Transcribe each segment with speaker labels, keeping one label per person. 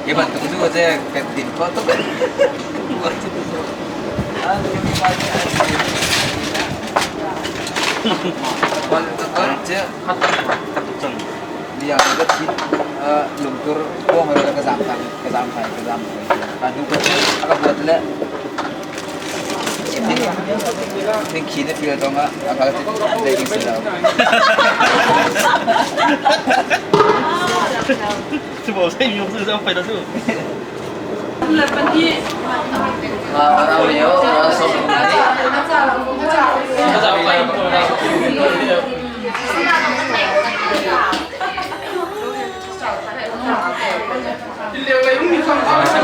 Speaker 1: Iban tunggu aja kantin foto kan. Còn chứ bây giờ rất ít lùng tur buông rồi cái giảm tăng cái giảm phải và đúng cái các buat lệ thì khi nó phía trong á các cái đây cái gì
Speaker 2: chứ bộ xây dùng từ đâu phải đó chứ
Speaker 1: đâu nếu sống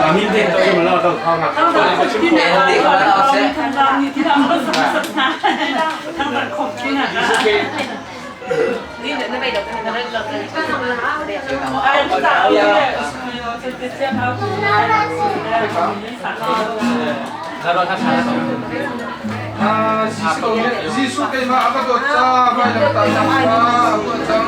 Speaker 2: Ini dia tu yang malah tahu kau nak.
Speaker 3: Đi đến đây được thì nó lên được rồi.
Speaker 4: Jisu kay maakadot sa bayan tayo ako sang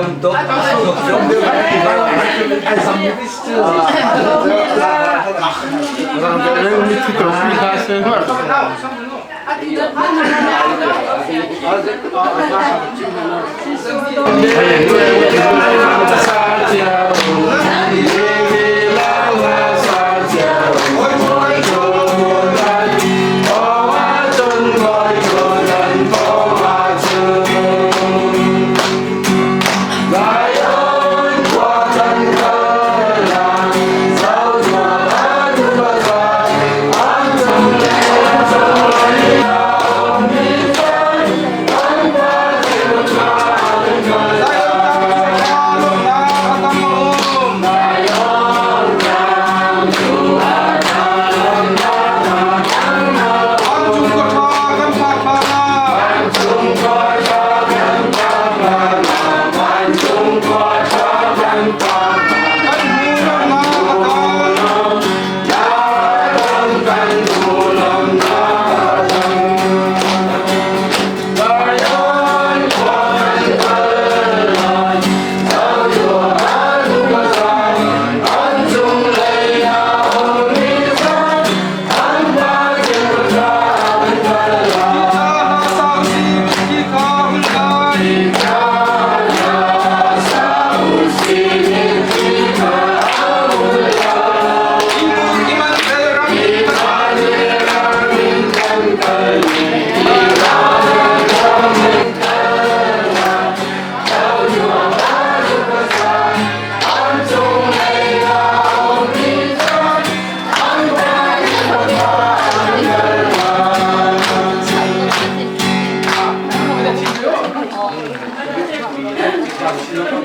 Speaker 4: untuk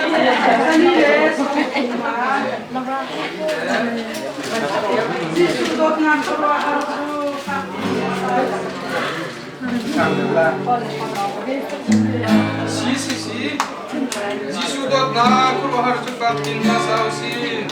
Speaker 4: Si Jisudot na kuro harus batin masausi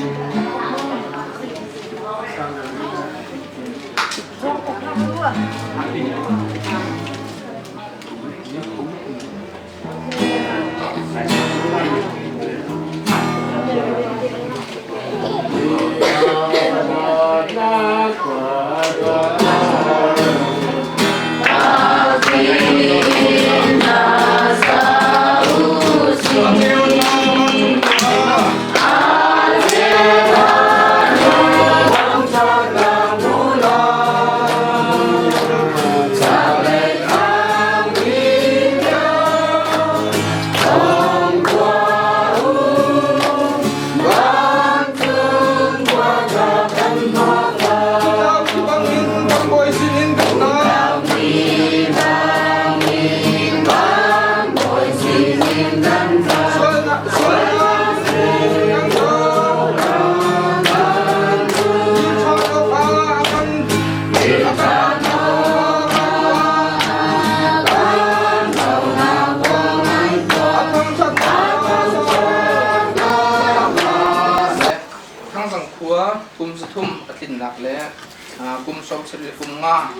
Speaker 4: kum som seri kum nga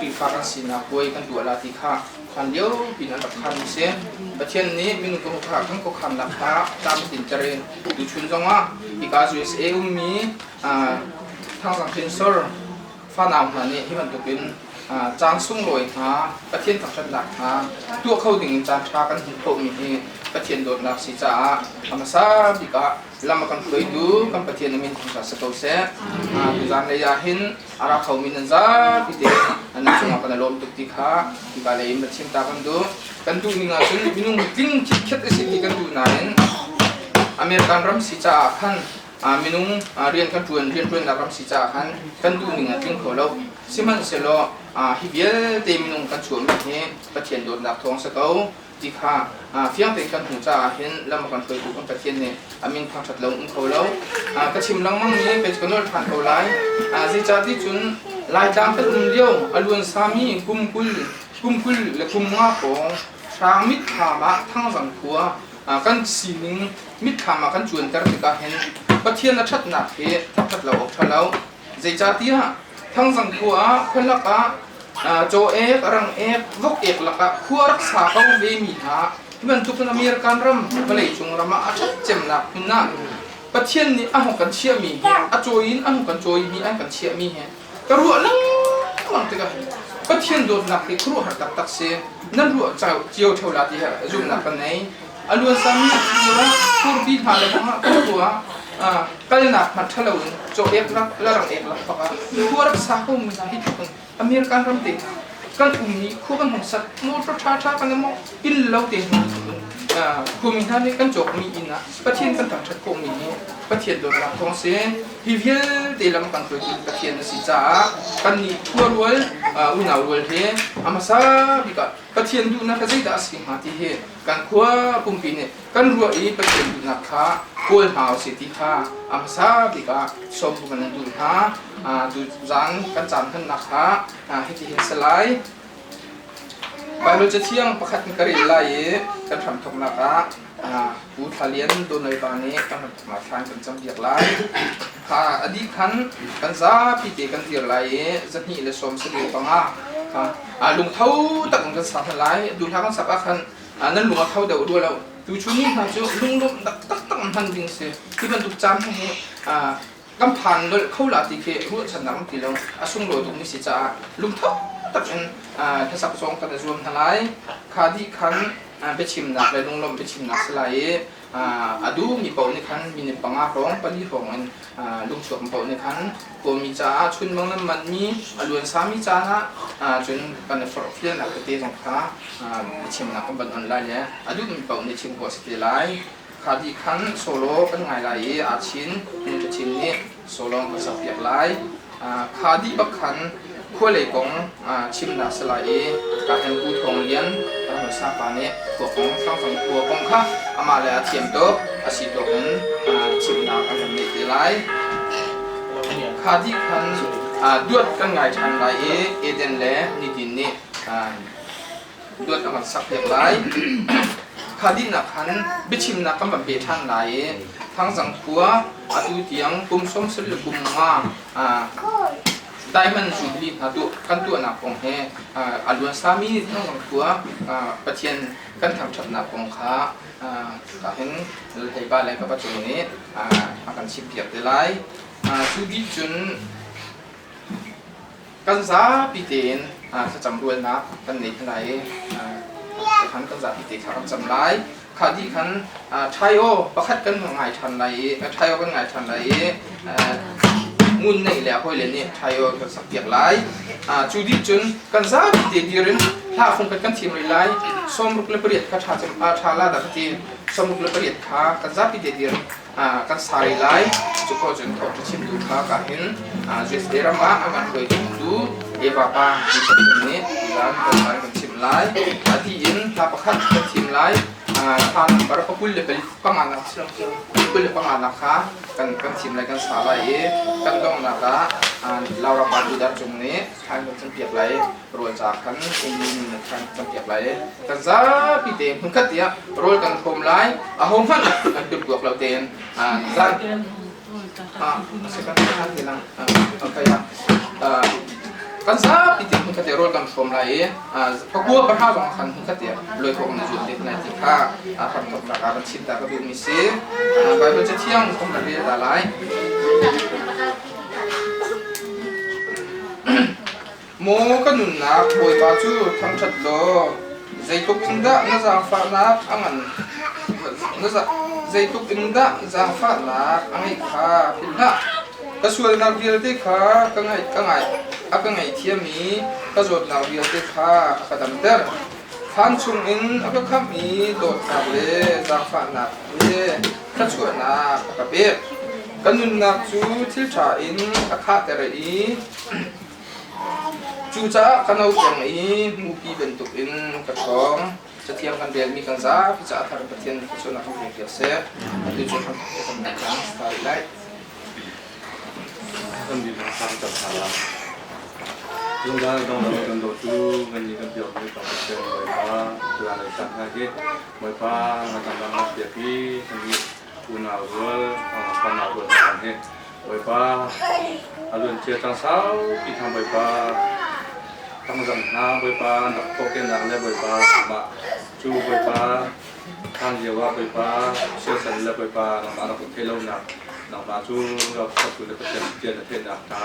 Speaker 4: prifakan sina koi kan dua lati kha kan dio binan tak khan se pathian ni min ko kha kan ko khan la kha tam tin chare du chun zonga because USA mi thang sang sensor fa nam na ni hi man to bin chang sung loi kha pathian tak chan la kha tu khau ding cha tha kan hin ko mi hi pathian dot nak si cha amasa bika lama kan koi du kan pathian min sa sa ko se du zan le ya hin ara khau min za pite an chunga kan lom tuk ti kha ti ka le im chim ta kan du ni nga chun minung ting khit khet si ti kan du na ren American ram si cha khan minung rian kan tuan na ram si cha khan kan du ni nga ting kho lo siman se lo hi bial te minung kan chuam ni pathian dot nak thong sa ko ti kha fiang te kan hu cha hin lam kan khoi ku kan pathian ne amin phang that lo kho lo ka chim lang mang ni pe kan than ko lai ji cha ti chun lai dam pe lio alun sami kumkul le kum nga ko sang mit kha ma thang sang khua kan sining mit kha ma kan chuan tar ka hen pathian na that na he that lo ok thalo ji cha ti ha thang sang khua khalaka cho ek arang ek vok ek laka khuarak sa ka ve mi ha man tu kan American ram malai chung rama a that chem na kunna pathian ni a kan chia mi a choin a kan choi mi a kan chia mi he ka ru lang lang te ka pathian dot na ke khru har tak tak se nan ru chau chiao thau la ti ha zum na kan nei alun sam ni ra khur bi tha la ma ka tua kal na ma thalo cho ek rak la rang ek la pa ka khuarak sa ko mi na hi tu American ram te kan umi khu kan hong sat mo tha kan mo in lo te khu mi ha ni kan chok mi ina pathian kan thang that ko mi ni pathian do la thong se hi vial te lam kan khoi pathian si cha kan ni thua rual una rual he amasa bika pathian du na ka zai da si ha ti he kan khua pum pi ne kan ruwa i pathian du na kha kol hau si ti kha amasa bika som bu kan du ha du zan kan chan kan na kha hi ti hin salai Baru ceciang pakat kari lai kan tham thok na ka u thalian do noi ba ni kan ma than kan cham diak lai kha adi khan kan za pi te kan dir lai zani le som se le panga kha lung thau tak kan sa than lai du tha kan sa ka khan nan lung thau da du lo tu chu ni ha chu lung lum tak han ding se ti ban du cham he kam phan lo khau la ti ke ru chan nam ti lo asung lo du ni si cha lung thau tak enถ้าสับสองกันจะรวมทั้งหลายคาที่คันไปชิมหนักเลยลงลมไปชิมหนักสลายดูมีเป่าในคันมีในปังอาร้องปลีของมันลุงฉวมเป่าในคันก็มีจ้าชุนบางนั้นมันมีล้วนสามีจ้านะจนกันฟอร์เฟียนหนักเตะสองขาไปชิมหนักกันบันออนไลน์เนี่ยดูมีเป่าในชิมหัวสเตลไลคาที่คันโซโล่เป็นไงไรอาชินมันจะชิมนี่โซโล่ก็สับเปียกไลคาที่บักคันขั้วเลยกงชิมนาสลายการเอ็นกูทองเลี้ยนการหัวซาปานี่พวกของช่างสังกัวกงค่ะอามาเลยเทียมโต อาศิโตกันชิมนากันในที่ไรข้าที่คันดวดกันไงทันไรเอเดนเล่นิดินนี่ดวดกันสักเพียงไรข้าที่นักคันบิชิมนักกันแบบเบทันไรทั้งสังขัวตุเตียงกุมส้มสิลกุมมาได้มันสุดลีตุกันตัวนักองเฮอลวนสามีทั้งสังขัวประเทียนกันทำชัดนักองค้าก็เห็นเลยไทยบ้านอะไรก็ปัจจุบันนี้อาการชิบเปียกได้ไรสุดจุนกันซาปีเตนจะจำรวยนะกันในที่ไหนขันกันซาปีเตนขันจำไรข้าที่ขันไทยโอประคัดกันง่ายทันไรไทยโอกันง่ายทันไรมุนในแหล่ห้อยเลยนี่ไทยโอกันสักเปียกไรสุดจุนกันซาปีเตนดีรินถ้าคงกันทีมไรสมรุกเลเปรียดข้าชาจำชาลาดักทีสมรุกเลเปรียดข้ากันซาปีเตนดีรินกันสายไล่จุกจนเขาจะชิมดูข้ากันเห็นเจสเดรามาอาการเคยดูเอวาปาที่ชิมนี้ร้านคนมากันชิมไล่ที่ยินถ้าประคัดกันชิมไล่ทานบาร์คุลเลเป็นปังอานักคุลเลปังอานักข้ากันชิมไล่กันสายไล่กันต้องนักเราระบาดดูดจงนี้ทานกันจำเปียกไล่รวยจากกันอุ้มนี่ทานจำเปียกไล่กันซาปีเต็มหุ่นขัดเดียรวยกันโคมไล่หอมมันกันดูบวกเราเต็มซาsekarang kita bilang kayak kan sa pitin kita terol kan from lai pagua berhaba kan kita loi ko na jud dit na tika akan to ka cinta ka bu misi bible cha thiang ko na ri da lai mo kanun na boi ba chu thang chat lo zai tok inda na za fa na angan na za zai tuk inda za fa na angai kha pilna kasual na bial te kha kangai thiami kazot na bial te kha kadam der than chung in aka khami do tha le za fa na le kasual na ka be kanun na chu thil tha in akha ter i chu cha kanau chang i mu pi ben tuk in ka thongจะเทียมกันเรียนมีกันซาพิจารณาประเทศชนของเกียรติเสพดูจุดของสำนักงานสไตล์ไลท์
Speaker 2: ต้องดีนะทำจับฉลากลุงได้ต้องเราต้องดูดูมันมีกันเดียวมีต่อไปเจอไว้ป้าตัวอะไรต่างกันที่ไว้ป้างานต่างๆเสียพี่มีอุณหภูมิความหนาวด้วยกันที่ไว้ป้าอารมณ์เชื่อจังเศร้าที่ทำไว้ป้าทั้งสังหารไว้ป้าดับโตเกนดังและไว้ป้ามาจูไว้ป้าทางเยาวะไว้ป้าเชื่อสันและไว้ป้าเรามาเราเป็นเทเลนักเรามาจูเราขับตัวในประเทศเจียนเทศนักตา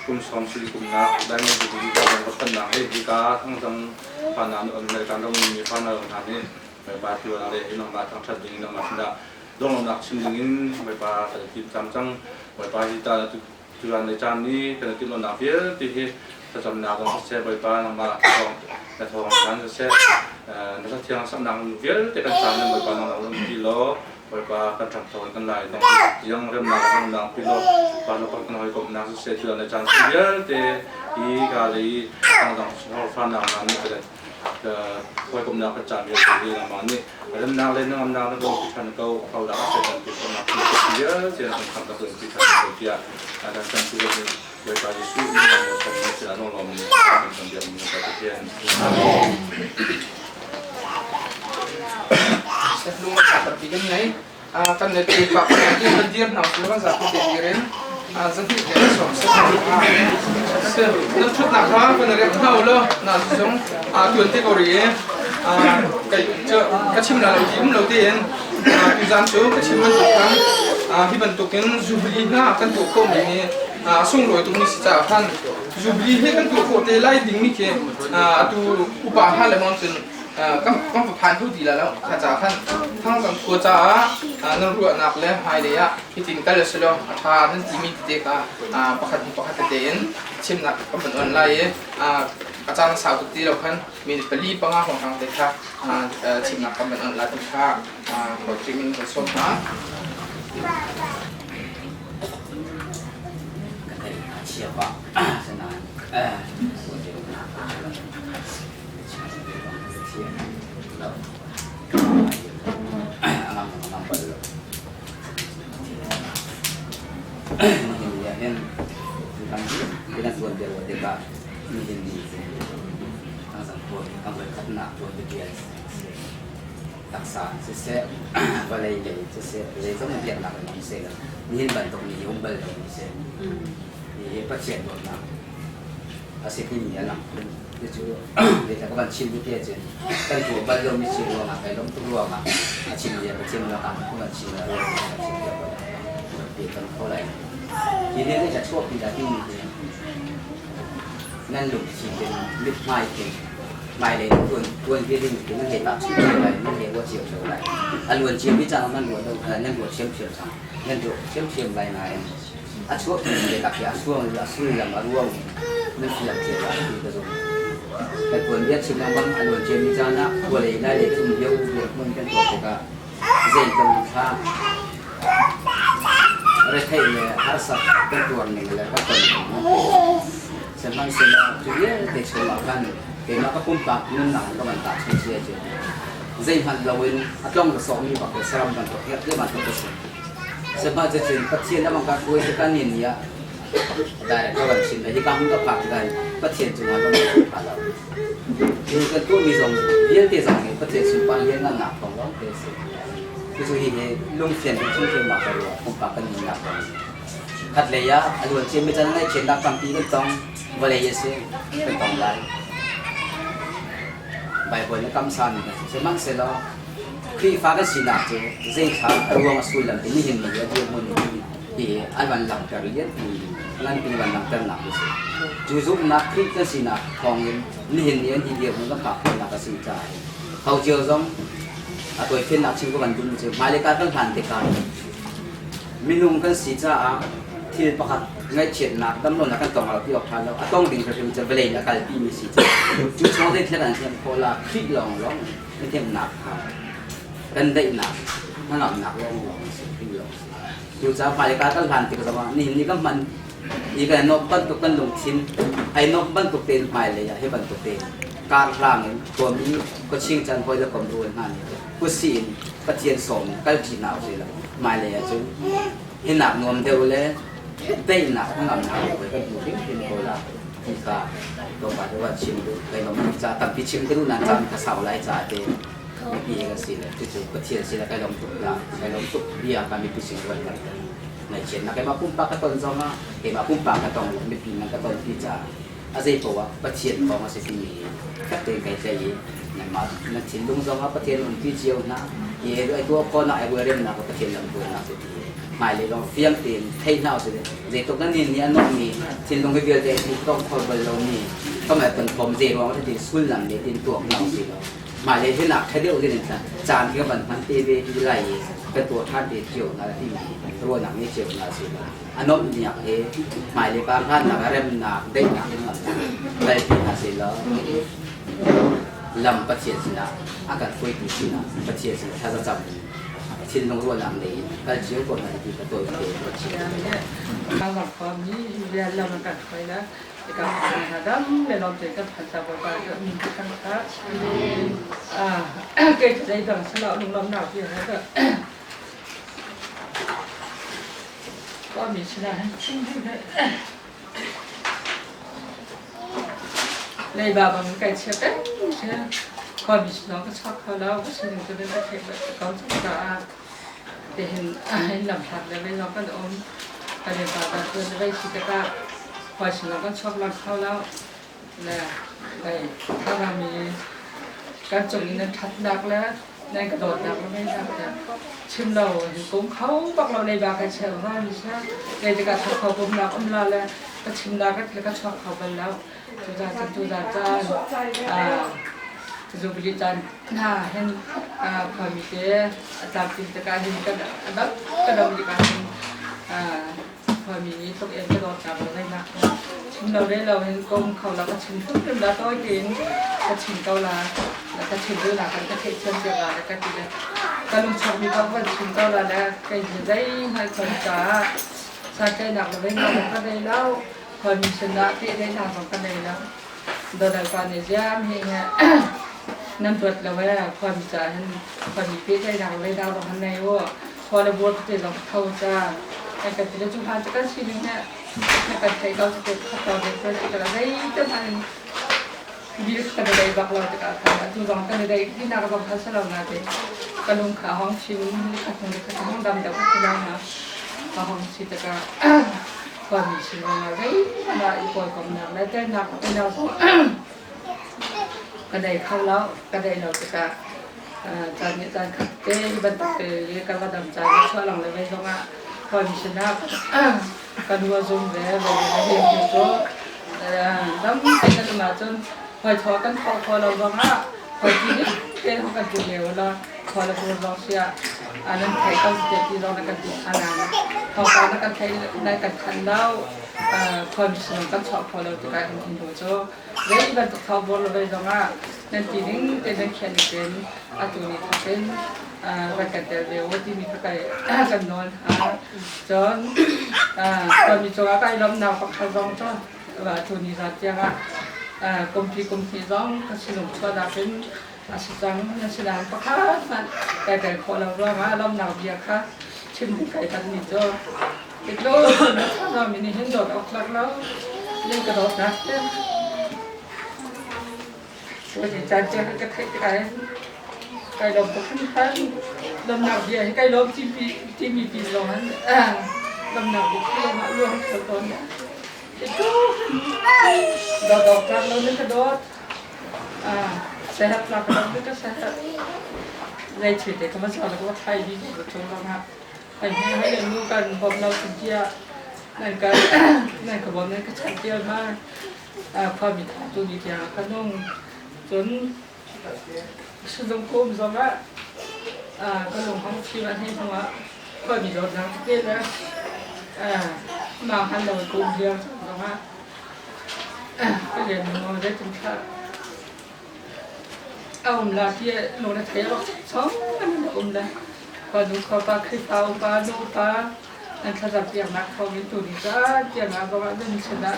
Speaker 2: คุมสองสิ่งคุมนักได้ไม่ถึงที่เราเป็นคนหนักให้ดีกาทั้งสังผ่านนั้นในการเรามีผ่านนั้นทางนี้ไว้ป้าที่ว่าอะไรให้เรามาทั้งชัดดิ้งเรามาชินดาดองหนักชินดิ้งไว้ป้าแต่ที่จำจังไว้ป้าที่ตาจุดในจานนี้แต่ที่เราหนักเยอะที่ถ้าจำนาของเสพไว้ป้าเรามาทองแต่ทองนั้นจะเสพนักเที่ยวสำนักเยอะแต่เป็นจานนั้นไว้ป้าเราที่ล้อไว้ป้ากันทำทองกันหลายต้องยังเริ่มนักพิโลป้าเราพักกันหน่อยก็นักเสพจุดในจานเยอะแต่ที่กาลีต่างๆชอบฟันหนักนี่ก็เลยไว้กบนักประจำเยอะที่เรามานี่เริ่มนักเล่นนักนักก็พิจารณาก็เขาดักเสพกันที่สำนักเยอะเสียงคำตะกุนพิจารณาเสียอาจารย์ท่านที่ไว้ป้าจะสู้ในการทำในการน้องเรามีเป็นคนเดียวมีประเทศ
Speaker 4: เสร็จลุงจะประพิจารณากันในปีปักที่มันเดียร์หนักลุงก็จะพูดเดียร์สังเกตได้สองเส้นนั่นชุดหนักครับเป็นเรื่องเท่าเลยนั่นสงจวนที่เกาหลีกระชิมเรายิ้มเราเตียนพิจารณาชูกระชิมมันถูกทั้งที่บรรทุกกันจูบลีน่ากันถูกโค้งอย่างนี้ส่งรอยตรงนี้สิจ้าท่านจูบลีให้กันถูกโค้งเตไล่ดิ่งนี่เกี่ยตูอุปาท่านเลยมองจนก็ผ่านทุกทีแล้วข้าจ้าท่านทั้งสังคมจ้านั่นรู้นักแล้วหายเลยที่จริงแต่ละสิ่งท่านั่นที่มีเด็กประคัดเตียนชิมนักก็เป็นออนไลน์อาจารย์สาวตุตีเราคันมีผลิตปังของทางเด็กค่ะชิมนักก็เป็นออนไลน์ที่ค่ะขอจิ้มขอส้มนะ
Speaker 1: เชียบสนานคนเดียวเชียบแล้วอันนั้นเปิด เห็นทางที่เป็นส่วนเดียวเด็กบ้ามีเห็นดีทางสังคมทางเลยขัดหนักตัวเดียวตักษาเสียว่าอะไรเลยเสียเลยต้องเรียนหนักเลยเสียนี่เห็นบันตรงนี้ยงบันเลยเสียนี่ประเทศโดนหนักอาศัยที่มีหนักเดี๋ยวจู่เดี๋ยวก็บันชิมที่เจ้าเจนตั้งตัวบันเรามีชิมรวมไปล้มตัวรวมชิมเดียวชิมแล้วกันก็บันชิมแล้วชิมเดียวเดี๋ยวกันเท่าไหร่ทีนี้ก็จะช่วงปีละที่มีนั่นหลุดชิมเป็นมิดไม้เป็นไม้เลยตัวที่ดึงถึงมันเห็นแบบชิมอะไรมันเห็นว่าเฉียวเฉียวอะไรอันล้วนชิมพิจารณามันล้วนนั่นล้วนเฉียวเฉียวจังนั่นล้วนเฉียวเฉียวอะไรไงอันช่วงเป็นแบบอย่างช่วงอย่างมาร่วมนั่นคืออย่างเฉียวอะไรที่กระทรวงแต่คนเรียกชิมแล้วมันอันล้วนเฉียวพิจารณาตัวเลยได้เลยทุ่มเดียวเดียวมันเป็นตัวก็เจ็บกันข้าอะไรที่เนี่ยหาสักเป็นตัวหนึ่งแล้วก็เป็นสมัยเสร็จแล้วจุดนี้เด็กชมกันเห็นว่าก็ปุ่มปากนั่นหนังก็มันตัดเชียร์จุดใจมันเราเองอัตลองก็สองมีบักเสริมกันตัวเฮียเรื่องมันต้องเป็นสมัยจะเป็นปัจจัยแล้วมันก็คุยกันเนี่ยได้ก็วันชิ้นที่กำลังก็ปักได้ปัจจัยจุดนั้นก็ไม่ถูกพลาดนี่ก็ตัวมีสองเรียนที่สองปัจจัยสุดปังเรียนนั่นหนักของเราเป็นสิ่งคือสุดที่ลุงเขียนเป็นชื่อเขียนมาตัวปุ่มปากกันหนักขัดเลยอะอันวันเชียนไม่จะนั่งเขียนดักตั้งปีก็ต้องวันเลยเสียเป็นต้องได้ใบบนกำสันสมังเสร็จแล้วคือฟ้าก็สีหนักจ้ะเจ้าชายรวมสุดลำที่นี่เห็นมีเยอะมันที่อันวันหลังจากเรียนที่นั่นเป็นวันหลังจากหนักที่สุดจู่ๆนักคือก็สีหนักของนี่เห็นเนี่ยที่เดียวมันก็ปักเป็นหนักก็สีใจเขาเจอซ้ำตัวเฟ้นหนักชิมก็วันดุนเจอมาเลกาต้องผ่านเด็กกันมินุ่งกันสีจ้าที่ประคับngay chuyện là đâm luôn là căn tổng là cái học hành đâu, tổng định phải chúng ta về là cái gì mình sẽ chúng ta đây thế là xem có là khít lòng lắm, cái thêm nạp gần đây nạp, nó làm nạp lòng khít lòng, chúng ta phải cái căn bản thì cái gìนี่ก็มันนี่ก็นกบันตุกันลงทิ้งไอ้นกบันตุเต็นไปเลยให้บันตุเต็นการร่างตัวนี้ก็ชิงจันพอจะกำรวยนั่นก็สิ่งก็เทียนส่งก็จีนเอาสิละมาเลยจุนเห็นหนักนวมเดียวเลยได้หนักงำหนักไปก็อยู่ที่เป็นโบราณที่ก็ตัวปัจจุบันชิมดูไปเราจะตั้งพิชิมก็ดูนานจันก็สาวไล่จ่าเต็มไม่ปีก็สิเลยจู่ๆก็เทียนสิละก็ลงตุกละก็ลงตุกเบี้ยการมีพิชิมวันกันในเช่นนักมาพุ่มปากกระต้นซ้อมมาเห็นมาพุ่มปากกระต้นไม่ปีนักกระต้นที่จะอาศัยเพราะว่าประเทศของอาศัยที่มีกระเตงไก่ใจนั่นมานั่นชิ้นลุงซ้อมมาประเทศมันที่เจียวนะเย่ด้วยตัวคนน่ะไอ้เวรเรื่องนะประเทศลำพูนนะสิหมายเลยลองเฟี้ยงเต็มเท่าสิเด็กตรงนั้นนี่น้องมีชิ้นลงไปเดียวเด็กที่ต้องคอยบอลเรานี่ก็หมายเป็นผมเจว่าที่สุดหลังเด็กที่ตัวเราสิหมายเลยที่หนักแค่เดียวกันนะจานที่มันพันตีเวทีไรเป็นตัวท่านเดียวเจียวอะไรที่มีตัวหนังนี่เจียวนะสิอันนั้นเนี่ยหมายเลยการท่านหนักอะไรมันหนักเด็กหนักมันอะไรที่น่าสิแล้วลำประเทศสินะอากาศคุยกันสินะประเทศสิถ้าจะจำชิ้นลงรัวหลังนี้ก็เชื่อคนไหนที่ประตูเดียวประเทศ
Speaker 3: เนี่ยบางวันความนี้เรียนเรามันกันไปแล้วแต่การทำงานดำในเราเจอกับพันธบัตรก็มีกันก็เกิดใจต่างสละลงลำหนักอย่างนั้นก็มีชนะชิ้นที่ในบาบางไก่เชื่อกันใช่พอมีชนะก็ชอบเขาแล้วก็สิ่งที่ได้เห็นแบบเขาจะแต่เห็นลำพัดแล้วเราก็โอนไปในบาบางคนได้ชิดก็พอฉันเราก็ชอบรักเขาแล้วนะในถ้าเรามีการจงอินทัดดักแล้วในกระโดดดักแล้วไม่ดักแต่ชิมเราเห็นกุ้งเขาบอกเราในบาไก่เชื่อว่ามีใช่ในจะการทำเขาบุ้มรักลาแล้วก็ชิมรักก็ชอบเขาไปแล้วจุดาจันจุบริจาคน่าเห็นพอมีเจ้าจับจินตการเห็นกันแบบกระดมจิการเห็นพอมีตัวเองก็โดนจับเราได้นักชิมเราได้เราเห็นกลมเขาแล้วก็ชิมทุกเรื่องแล้วก็กินก็ชิมเกาลาแล้วก็ชิมด้วยหลักกันก็เทเชิญเจ้าแล้วก็กินก็ลุงชอบมีเขาว่าชิมเกาลาแล้วก็ยินได้ให้คนจ้าชาใจหนักเราได้งานก็ได้แล้วพอมีชนะที่ได้ทำของกันได้แล้วโดยการเนี่ยย่ามเฮียนั่นเปิดแล้วว่าความจ่าท่านความมีพิษได้ดังเลยดาวเราทันในว่าพอเราบวชที่เราเข้าจ้า กันที่เราจุดหันจากกันสิ่งนี้กันใช้เขาจะเป็นขั้นตอนเด็กๆแต่ละได้จะทำบิลกันได้บักเราจะกันจุดรองกันได้ที่นักบังคับเราหน้าเด็กกันลงขาห้องชิวขัดห้องดำเดี๋ยวก็ได้นะขาห้องชิวจะกันความมีชิวมาได้มาอีกคนกับนักและแต่นักเป็นเรากันได้เข้าแล้วกันได้เราจะกันจานนี้จานขัดเต้บรรทุกเยอะกันว่าดำจานช่วยหลังเลยไม่ต้องอ่ะพอมีชนะกันวัวซุ่มเลยเลยเห็นอยู่ก็น้ำเป็นกันมาจนพอทอกันพอเราบ้างอ่ะพอที่นี่เป็นของกันตัวเดียวแล้วพอเราพูดเราเสียอันนั้นใครก็จะที่เราในกันติดขนาดพอการในกันใช้ในกันทันแล้วพอมีชนะกันชอบพอเราจะกลายเป็นทีมโดโจเลยบรรทุกเขาบอลเราไปตรงอ่ะนั่นทีนึงเป็นแค่นี้เป็นอัตุนิทัเป็นวันกันแต่เร็วที่มีใครกันนอนจนตอนมีโจก็ไอ้ล้มหนาวกับขจรจนว่าทุนิรัตยังกรมที่ร้องก็สนุกชัวร์เป็นอาชีพจังนั่นแสดงประคับมันแต่คนเราร้องว่าล้มหนาวเบียร์ค่ะชิมไก่ทันนี่โจติดโลกเรามีนี่เห็นโดดออกหลักแล้วเล่นกระโดดนะวันนี้จานเจ้าก็เทไก่ลมก็ขึ้นขั้นลมหนาวเบียร์ไก่ลมที่มีปีร้อนลมหนาวบุกเข้ามาร่วมกับต้นโดดกันแล้วนึกกระโดดsehat lah kalau kita sehat ในชีวิตก็มันสอนเราว่าไทยดีกว่าชนเราครับให้รู้กันบอกเราถึงเที่ยนั่นก็บอกนั่นก็ชัดเจนมากพอมีตัวนี้อย่างขนมจนสุดคุ้มสำหรับก็ลงห้องชีวันให้เพราะว่าพอมีรถน้ำเตี้ยแล้วมาหันเรากลุ่มเดียวสำหรับก็เรียนมาได้ถึงขั้นเอาละที่ลงในไทยเราสองกันละพอดูเขาปาคือเตาปาดูปาอันถ้าจะเปลี่ยนนักเขาเป็นตัวนี้ก็เปลี่ยนมาประมาณนึงชนะ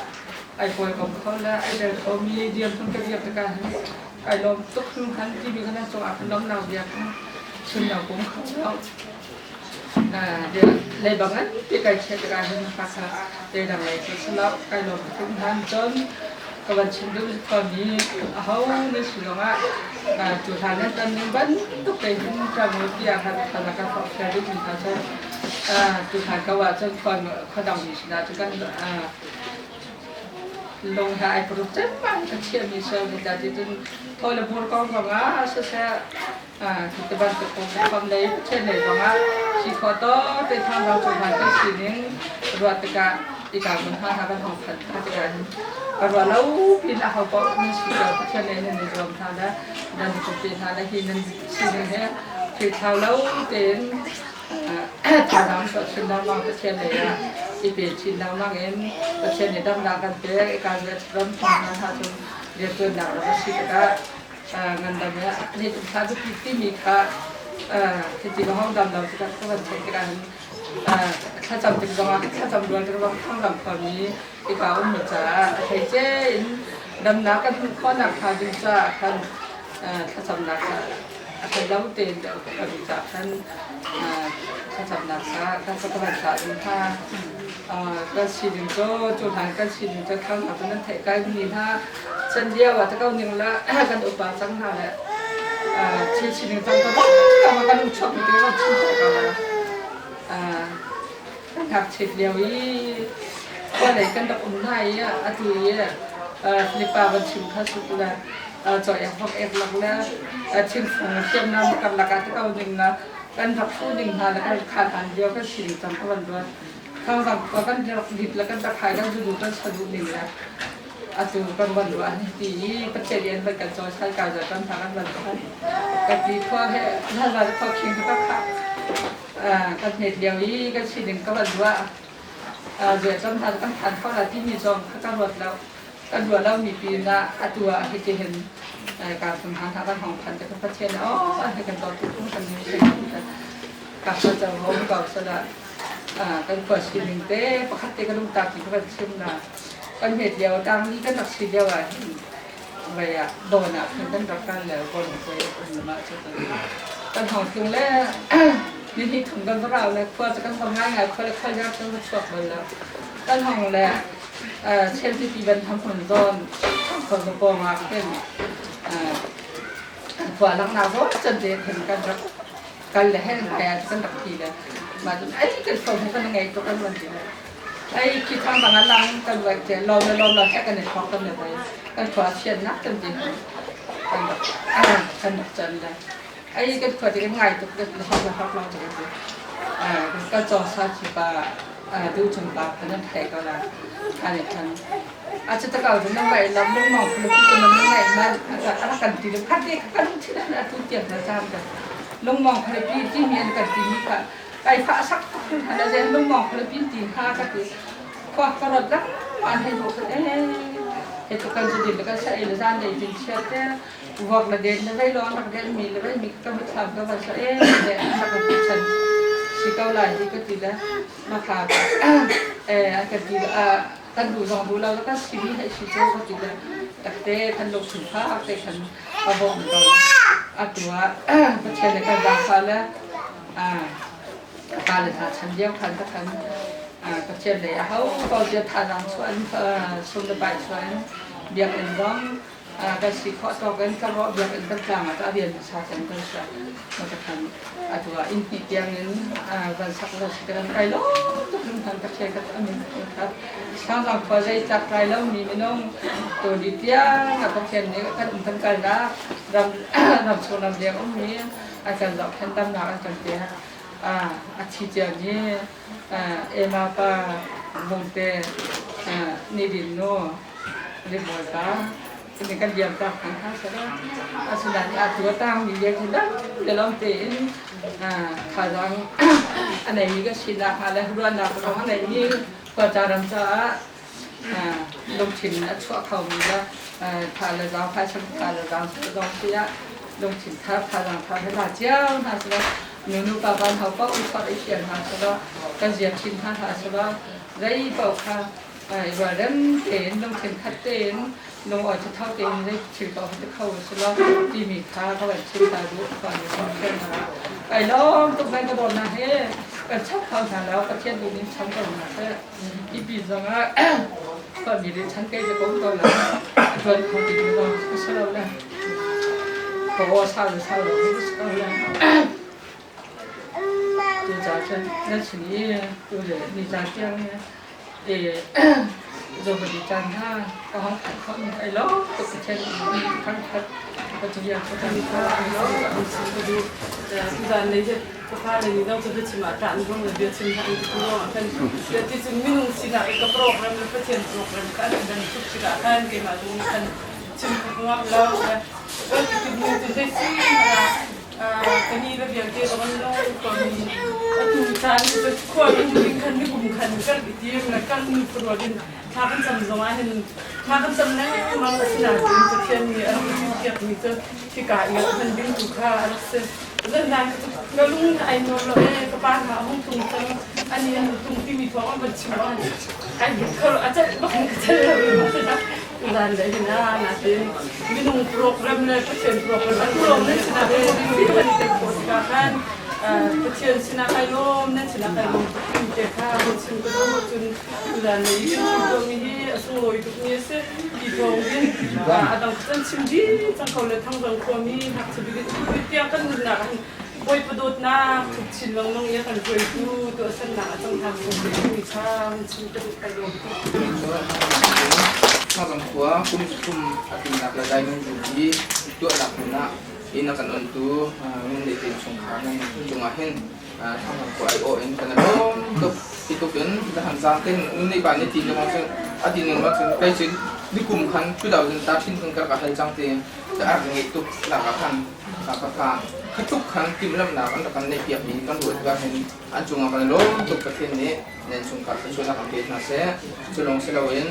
Speaker 3: ไอ้ป่วยของเขาแล้วไอ้เด็กเขามีเดียมทั้งกระเบียบตะการไอ้ลมตุกขึ้นหันที่มีขนาดสว่างล้มหนาวเดียบชุนหนาวผมเขาแล้วเดี๋ยวเลยบางนั้นที่ไก่เช็ดตะการเป็นภาษาเดี๋ยวดังเลยสลับไอ้ลมขึ้นหันจนก็วันชิมดูตอนนี้เขาในสุดว่าจุดทางนั้นตอนนี้บ้านทุกเป็นจะมีที่อาคารธนาคารของแคริมีเขาใช้จุดทางก็ว่าจะคนเขาดำมีสินะจุดกันลงท้ายโปรเจกต์มันก็เชื่อมีเซอร์วิสจากจนพอเราพูดกันว่าเสียที่บ้านจะคงทำได้เช่นไหนว่าสิขอต่อเป็นทางเราจุดทางที่สิ่งนี้รัฐการอีกการมันทางการของพันธการkalau lau pila hau kau ni sudah kecil ni ni dalam tanda dan seperti tanda hinan sini he kita lau ten tanda masuk sindang mang kecil ni ya ibu sindang mang en kecil ni dalam lagan pe ikan dia dalam tanda satu dia tu nak mesti kita ngandamnya ni satu piti mika kita hau dalam kita kawan kitaถ้าจำติดตรงนั้นถ้าจำดวงจะรู้ว่าข้างหลังความนี้อีกฝ่ายมีจ้าใครเจ้ดำนักกันข้อหนักพาดูจ้าท่านถ้าจำนักท่านเล่าเตียนเดี๋ยวพาดูจ้าท่านถ้าจำนักซะท่านก็ต้องสาดูท่าก็ชีดิงก็จุดหางก็ชีดิงจะข้างหลังนั้นถ่ายกันมีท่าเช่นเดียวว่าถ้าเขาหนึ่งละกันอุปาสังหารแหละชีดิงจังก็ต้องมากันชอบดีว่าชิ้นใจกันละหักเฉียดเดียวอีว่าไหนกันตับอุ่นไทยอาทิตย์ลิปาวันชิมข้าสุดละจ่อยพวกเอฟหลักแล้วชิมฝุ่นเชื่อมน้ำกับหลักการที่เอาหนึ่งนะกันทับฟูดิ่งหาแล้วกันขาดหันเดียวก็สิ่งจำพวันด้วยข้างหลังก็กันดิบแล้วกันตะไคร้กันดูกันสะดุดหนึ่งนะอาทิตย์กันวันด้วยที่ประเทศเรียนไปกันจอยใช้การจัดการทางการวันด้วยกับดีข้อแค่ถ้าเราพอคิงก็ขาดกันเหตุเดียวนี้ก็สิ่งหนึ่งก็วันว่าเดี๋ยวต้องทานข้าวราที่มีซองกันรวดแล้วมีปีนะตัวที่จะเห็นการสัมพันธ์ทางด้านของพันธุ์จากประเทศอ๋อให้กันต่อทุกคนนี้เป็นกับเราจะร้องกับสระกันเปิดสิ่งหนึ่งเต้ปกติก็ต้องตามที่เขาชิมนะกันเหตุเดียวดังนี้ก็หนักสิ่งเดียวไปโดนเป็นกันรักกันแล้วคนไปคนมาสุดกันของถึงแล้ว นี่ถุงกันเราเลยเพื่อจะกันทำง่ายไงเพื่อค่อยยากต้องมาช่วยมันแล้วกันห้องแหละเช่นที่ปีบันทำผลโดนคนตะโกนมาเป็นฝ่ายลังนาเพราะจนเด็กเห็นกันรักกันเลยให้แก่กันรักทีเลยมาจนไอ้กันส่งกันยังไงตัวกันวันทีเลยไอ้คิดทางบางอันลังกันแบบเจเราแค่กันในท้องกันเลยกันฝ่ายเชียนนักจนจริงกันแบบกันจันเลยไอ้กันฝ่ายที่ง่ายตัวกันท้องเราจะกันก็จอซาชิบะดูชมบาพันธุ์ไทยก็แล้วอันนี้ทันอาจจะตะเกาถึงนั่งไหวลำลงมองคนละคนนั่งไหวมันอะไรกันทีเดียวคัดเด็กกันที่นั่นทุกอย่างนะจำกันลงมองคนละปีที่มีอันกันทีนี้ค่ะไอ้พระสักอันนั้นลงมองคนละปีที่ห้าก็คือควักกระดับอันให้ดูเหตุการณ์จะดีแล้วก็ใช้เอลซานได้จริงเชื่อแต่วักละเด่นแล้วได้ร้อนละเด่นมีแล้วได้มีก็ไม่ทำก็ว่าใช้เนี่ยนักการฉันสิเกาหลีที่ก็ตีแล้วมาขาดกันตีกันดูลองดูแล้วก็สิ่งที่ให้สิ่งที่ก็ตีแล้วแต่เต้กันลงถึงภาคเต้กันกระบอกเหมือนกันตัวก็เช่นในการวางฟ้าแล้วการเลยค่ะฉันเยี่ยมคันสักครั้งก็เช่นเลยเขาก็จะทานน้ำชวนส่งระบายชวนเบียร์เป็นร้องก็สิขอต่อกันก็รอเบียร์เป็นตั้งกลางก็เรียนภาษากันก็จะมาจะทำตัวอินทิเดียงนั้นวันสักเราสิกันไปแล้วทุกคนทำก็เช่นกันอันนี้ครับทางเราพอใจจับไปแล้วมีไม่น้องตัวดิเดียก็เช่นนี้ก็ทำกันนะรำโชว์รำเดียงมีอาจารย์เราแค่ตำหนักอาจารย์เดียอาทิตย์เดียวนี้เอมาปามงเตนิดินโนเรียบร้อยปะini kan diam tak kan saudara sudah dua tahun dia sudah dalam tin kadang ana iniก็ชินละอะไรรุ่นละของอะไรนี่ก็จะรำจะลงชินชั่วเขามีละทาละเราพายสังทาละเราลงเสียลงชินทับทาลังทาให้ลาเจ้านะสุดนูปาบันเขาก็อุปถัมภ์เชียร์นะสุดก็เจียชินท่าสุดไรเป่าค่ะว่าเริ่มเห็นลงชินคัดเต้นลงออกจะเท่าเต็มได้ชิลต่อจะเข้าสล็อตที่มีค่าเขาแบบชิลตาดูก่อนจะเชื่อมาไอ้ล้อมตกไปกระโดดนะเฮ้กันชักเข้าทางแล้วประเทศดูนี้ช้ำกันนะเฮ้อีปีสองก็มีดิฉันใกล้จะก้มตัวแล้วจนคนติดเราสลบแล้วเพราะว่าเศร้าเราไม่รู้สึกอะไรตัวจ่าฉันนั่นสิ่งนี้ตัวเด็กนี่จ่าเจ้าเนี่ยrồi mình đi chăn ha có không phải không ai lo tôi sẽ chen đi khăn khăn và chúng ta có thể pha ai lo
Speaker 5: đi giờ này thì có pha này đâu tôi chỉ mà chọn không là việc xin hàng thì cũng lo kan dia thì chúng mình xin là cái program nó phát triển program kan dan chụp chỉ là kan cái mà chúng kan chụp cũng ngap lo cái cái mình thì thấy xin là cái này là việc kia còn lo còn chúng ta thì coi chúng kan đi cùng kan kan đi tiêm là kan program Hakan sam zamanin hakan sam nang mang sina tin chen ni an kiat ni to tika ya han bin tu kha alas zan dan ka lung ai no lo e ka pa ma hung tung tang ani an tung ti mi thong ban chi ma ai ko acha ba kan ka tel ma ta dan le na na tin minung program le ka chen program an lo ne sina de ni ban te ko ka kan kecil sina kailom dan sina kailom kita macam tu macam dan ini kita ini semua itu punya se ditongin ada kan cimdi tangkau le tangkau kami hak sedikit itu akan nak boy pedut nak kecil long ya kan boy itu tu asal nak tangkau kami macam cinta kailom
Speaker 4: ถ้าสมควรคุ้มอาทิตย์นักละได้เงินอยู่ที่ตัวหลักนะอินนักการอนตัวเงินเด็กสงขลาในจงอาเห็นทางฝ่ายโอเอ็นกันแล้วก็ที่ตัวเป็นทหารสร้างเต้นในบ้านในทีนมาซึ่งอาทิตย์หนึ่งมาซึ่งใกล้ชิดดิคุมขันช่วยเราจนตัดชิ้นกันกับการจังเตียจะอาจเงี้ยตุกหลักขันหลักขันทุกครั้งที่มันลำหนักอันตรายในเปียกนี้กันด้วยว่าเห็นอันจงอากันล้มตุกประเทศนี้ในสงขลาเป็นส่วนหลักของประเทศนั่นเสียจะลงเสลเวน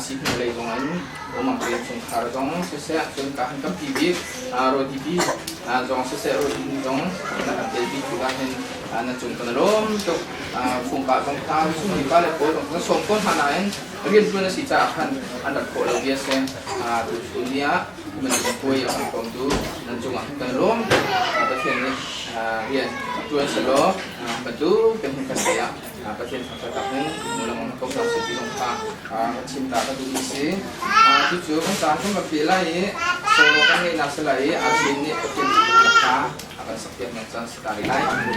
Speaker 4: สิบหนึ่งเลยตรงนั้นผมมาเป็นสงขลาตรงเสียจนการกับทีวีโรดีบีตรงเสียโรดีตรงนะครับเดบีjugaเห็นนั่นจงกันล้มตุกฟงกาตรงท้าสุ่มดีบ้านเลยโผล่ตรงนั้นส่งคนหาไหนเรียนตัวนั้นสิจะขันอันดับโผล่เราเยอะเสียตัวนี้มันจะป่วยอย่างผมดูนั่นจงกันล้มประเทศนี้เรียน tuan selo betul dengan kasih pasien sampai kapan mulai mengaku dalam segi lengkap cinta kadu isi tujuh kan satu berpilai solo kan ini naselai aslinya pasien lengkap akan sekian macam sekali lagi.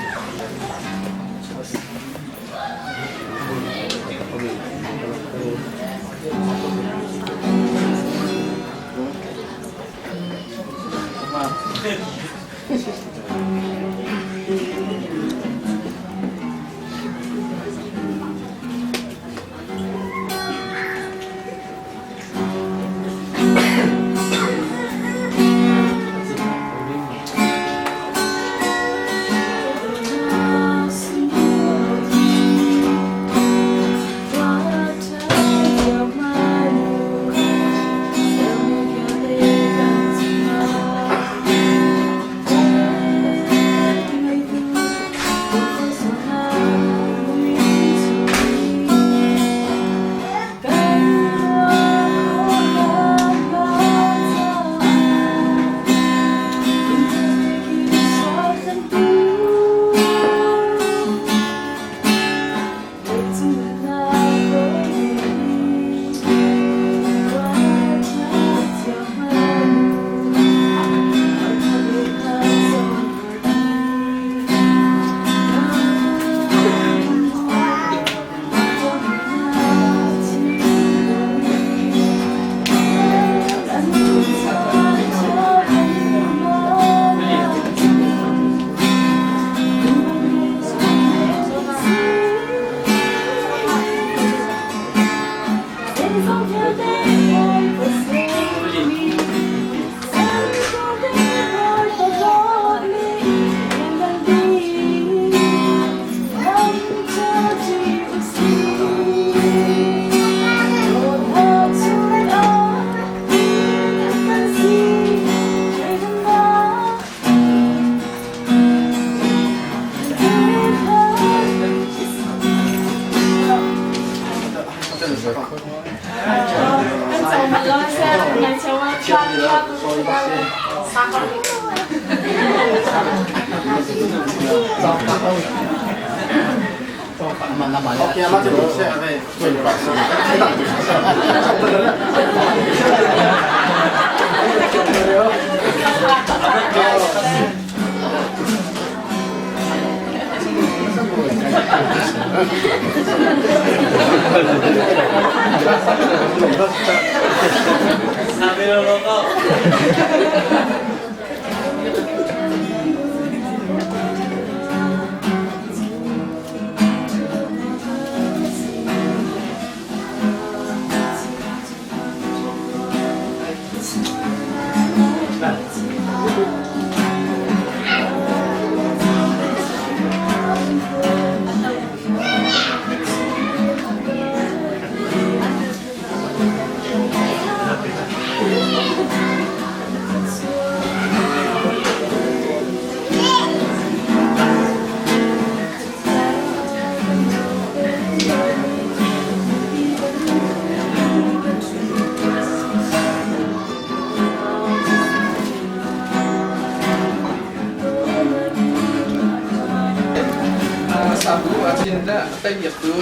Speaker 4: cinta tay biệt tu